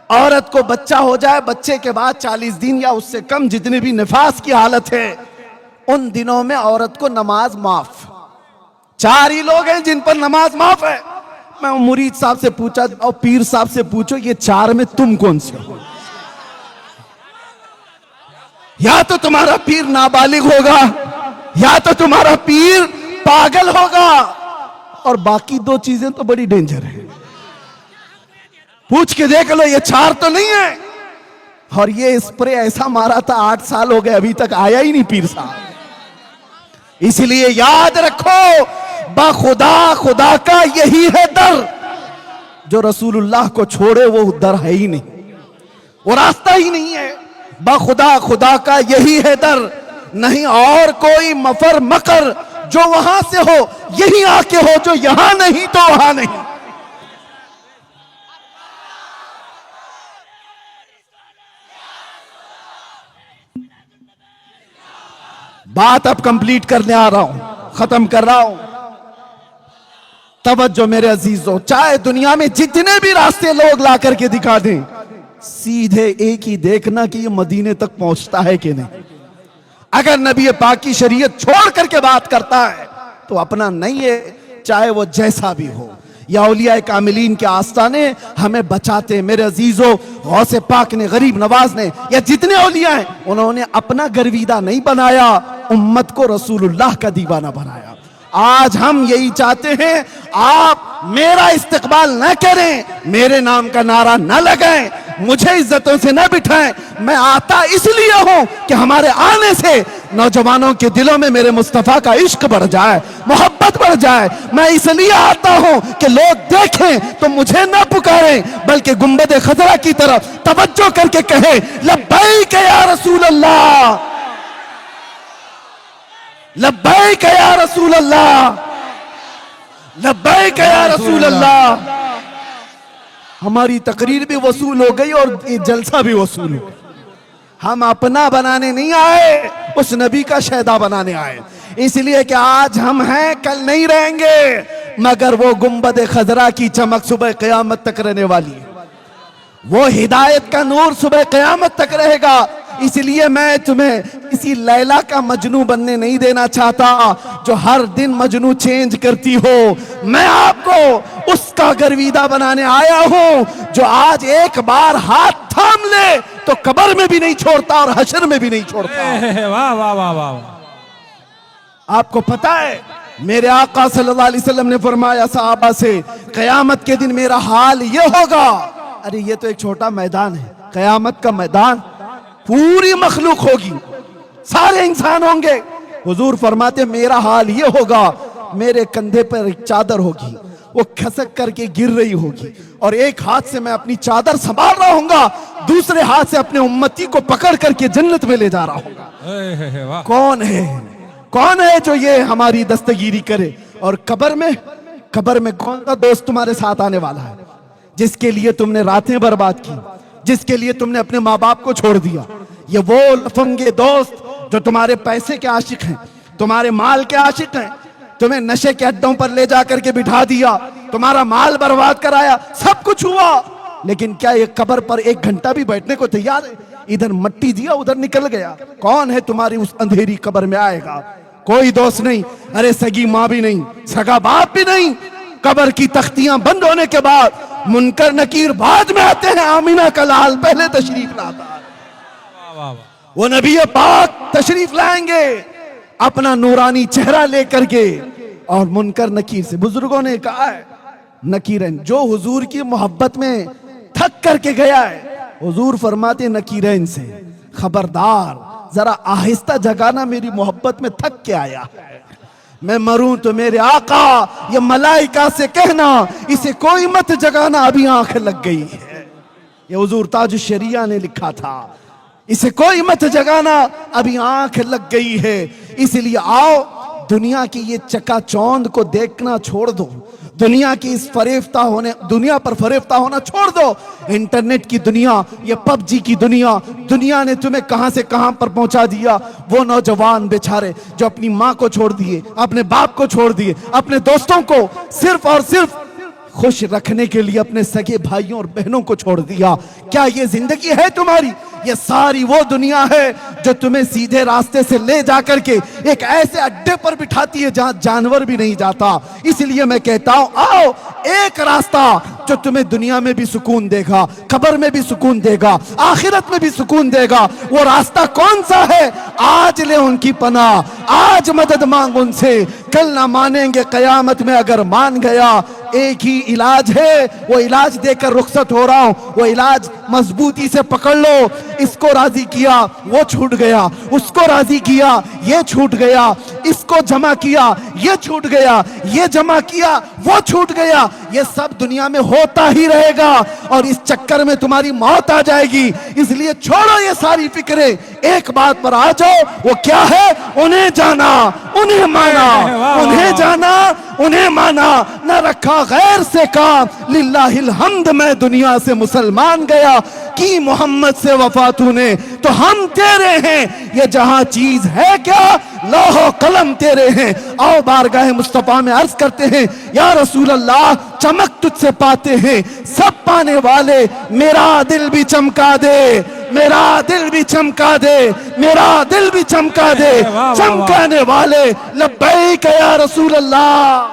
عورت کو بچہ ہو جائے, بچے کے بعد 40 دن یا اس سے کم جتنے بھی نفاس کی حالت ہے ان دنوں میں عورت کو نماز معاف. 4 ہی لوگ ہیں جن پر نماز معاف ہے. میں مرید صاحب سے پوچھا اور پیر صاحب سے پوچھو یہ 4 میں تم کون سے ہو؟ یا تو تمہارا پیر نابالغ ہوگا یا تو تمہارا پیر پاگل ہوگا, اور باقی 2 چیزیں تو بڑی ڈینجر ہے. پوچھ کے دیکھ لو یہ 4 تو نہیں ہے. اور یہ اسپرے ایسا مارا تھا 8 سال ہو گئے ابھی تک آیا ہی نہیں پیر صاحب. اس لیے یاد رکھو بخدا خدا کا یہی ہے در, جو رسول اللہ کو چھوڑے وہ در ہے ہی نہیں, وہ راستہ ہی نہیں ہے. بخدا خدا کا یہی ہے در, نہیں اور کوئی مفر مکر جو وہاں سے ہو یہی آ کے ہو, جو یہاں نہیں تو وہاں نہیں. بات اب کمپلیٹ کرنے آ رہا ہوں, ختم کر رہا ہوں. توجہ میرے عزیزوں, چاہے دنیا میں جتنے بھی راستے لوگ لا کر کے دکھا دیں, سیدھے ایک ہی دیکھنا کہ یہ مدینے تک پہنچتا ہے کہ نہیں. اگر نبی پاک کی شریعت چھوڑ کر کے بات کرتا ہے تو اپنا نہیں ہے, چاہے وہ جیسا بھی ہو. یا اولیاء کاملین کے آستانے ہمیں بچاتے ہیں. میرے عزیزوں, غوث پاک نے, غریب نواز نے, یا جتنے اولیاء ہیں انہوں نے اپنا گرویدہ نہیں بنایا, امت کو رسول اللہ کا دیوانہ بنایا. آج ہم یہی چاہتے ہیں آپ میرا استقبال نہ کریں, میرے نام کا نعرہ نہ لگائیں, مجھے عزتوں سے نہ بٹھائیں. میں آتا اس لیے ہوں کہ ہمارے آنے سے نوجوانوں کے دلوں میں میرے مصطفیٰ کا عشق بڑھ جائے, محبت بڑھ جائے. میں اس لیے آتا ہوں کہ لوگ دیکھیں تو مجھے نہ پکاریں بلکہ گنبد خضرا کی طرف توجہ کر کے کہیں لبیک یا رسول اللہ, لبیک یا رسول اللہ, لبیک یا رسول اللہ. ہماری تقریر بھی وصول ہو گئی اور یہ جلسہ بھی وصول ہو گیا. ہم اپنا بنانے نہیں آئے, اس نبی کا شہدا بنانے آئے. اس لیے کہ آج ہم ہیں کل نہیں رہیں گے, مگر وہ گنبد خضرا کی چمک صبح قیامت تک رہنے والی ہے, وہ ہدایت کا نور صبح قیامت تک رہے گا. اس لیے میں تمہیں کسی لیلا کا مجنو بننے نہیں دینا چاہتا جو ہر دن مجنو چینج کرتی ہو. میں آپ کو اس کا گرویدہ بنانے آیا ہوں جو آج ایک بار ہاتھ تھام لے تو قبر میں بھی نہیں چھوڑتا اور حشر میں بھی نہیں چھوڑتا. واہ واہ واہ واہ. آپ کو پتا ہے میرے آقا صلی اللہ علیہ وسلم نے فرمایا صحابہ سے, قیامت کے دن میرا حال یہ ہوگا. ارے یہ تو ایک چھوٹا میدان ہے, قیامت کا میدان پوری مخلوق ہوگی, سارے انسان ہوں گے. حضور فرماتے میرا حال یہ ہوگا, میرے کندھے پر ایک چادر ہوگی, وہ کھسک کر کے گر رہی ہوگی, اور ایک ہاتھ سے میں اپنی چادر سنبھال رہا ہوں گا, دوسرے ہاتھ سے اپنے امتی کو پکڑ کر کے جنت میں لے جا رہا ہوں گا. کون ہے کون ہے جو یہ ہماری دستگیری کرے؟ اور قبر میں کون سا دوست تمہارے ساتھ آنے والا ہے جس کے لیے تم نے راتیں برباد کی، جس کے لیے تم نے اپنے ماں باپ کو چھوڑ دیا؟ یہ وہ لفنگے دوست جو تمہارے پیسے کے عاشق ہیں، تمہارے مال کے عاشق ہیں، تمہیں نشے کے اڈوں پر لے جا کر کے بٹھا دیا، تمہارا مال برباد کرایا، سب کچھ ہوا، لیکن کیا یہ قبر پر 1 گھنٹہ بھی بیٹھنے کو تیار ہے؟ ادھر مٹی دیا ادھر نکل گیا۔ کون ہے تمہاری اس اندھیری قبر میں آئے گا؟ کوئی دوست نہیں، ارے سگی ماں بھی نہیں، سگا باپ بھی نہیں۔ قبر کی تختیاں بند ہونے کے بعد منکر نکیر بعد میں آتے ہیں، آمینہ کا لال پہلے تشریف لاتا ہے۔ وہ نبی پاک تشریف لائیں گے اپنا نورانی چہرہ لے کر کے، اور منکر نکیر سے بزرگوں نے کہا ہے، نکیرین جو حضور کی محبت میں تھک کر کے گیا ہے، حضور فرماتے نکیرین سے خبردار، ذرا آہستہ جگانا، میری محبت میں تھک کے آیا ہے، میں مروں تو میرے آقا یہ ملائکہ سے کہنا اسے کوئی مت جگانا، ابھی آنکھ لگ گئی ہے۔ یہ حضور تاج الشریعہ نے لکھا تھا، اسے کوئی مت جگانا، ابھی آنکھ لگ گئی ہے۔ اس لیے آؤ دنیا کی یہ چکا چوند کو دیکھنا چھوڑ دو، دنیا کی اس دنیا پر فریفتہ ہونا چھوڑ دو۔ انٹرنیٹ کی دنیا، یہ پب جی کی دنیا نے تمہیں کہاں سے کہاں پر پہنچا دیا۔ وہ نوجوان بیچارے جو اپنی ماں کو چھوڑ دیے، اپنے باپ کو چھوڑ دیے، اپنے دوستوں کو صرف اور صرف خوش رکھنے کے لیے اپنے سگے بھائیوں اور بہنوں کو چھوڑ دیا۔ کیا یہ زندگی ہے تمہاری؟ یہ ساری وہ دنیا ہے جو تمہیں سیدھے راستے سے لے جا کر کے ایک ایسے اڈے پر بٹھاتی ہے جہاں جانور بھی نہیں جاتا۔ اس لیے میں کہتا ہوں آؤ، ایک راستہ جو تمہیں دنیا میں بھی سکون دے گا، قبر میں بھی سکون دے گا، آخرت میں بھی سکون دے گا۔ وہ راستہ کون سا ہے؟ آج لے ان کی پناہ، آج مدد مانگ ان سے، کل نہ مانیں گے قیامت میں اگر مان گیا۔ ایک ہی علاج ہے، وہ علاج دے کر رخصت ہو رہا ہوں، وہ علاج مضبوطی سے پکڑ لو۔ اس کو راضی کیا وہ چھوٹ گیا، اس کو راضی کیا یہ چھوٹ گیا، اس کو جمع کیا یہ چھوٹ گیا، یہ جمع کیا وہ چھوٹ گیا۔ یہ سب دنیا میں ہوتا ہی رہے گا، اور اس چکر میں تمہاری موت آ جائے گی۔ اس لیے چھوڑو یہ ساری فکریں، ایک بات پر آ جاؤ، وہ کیا ہے؟ انہیں جانا، انہیں مانا، انہیں جانا، انہیں مانا، نہ رکھا غیر سے کام۔ للہ الحمد میں دنیا سے مسلمان گیا، کی محمد سے وفا تو نے تو ہم تیرے ہیں۔ یہ جہاں چیز ہے کیا؟ لوح و قلم تیرے ہیں۔ آؤ بارگاہ مصطفیٰ میں عرض کرتے ہیں، یا رسول اللہ چمک تجھ سے پاتے ہیں سب پانے والے، میرا دل بھی چمکا دے، میرا دل بھی چمکا دے، میرا دل بھی چمکا دے، چمکانے والے لبیک یا رسول اللہ۔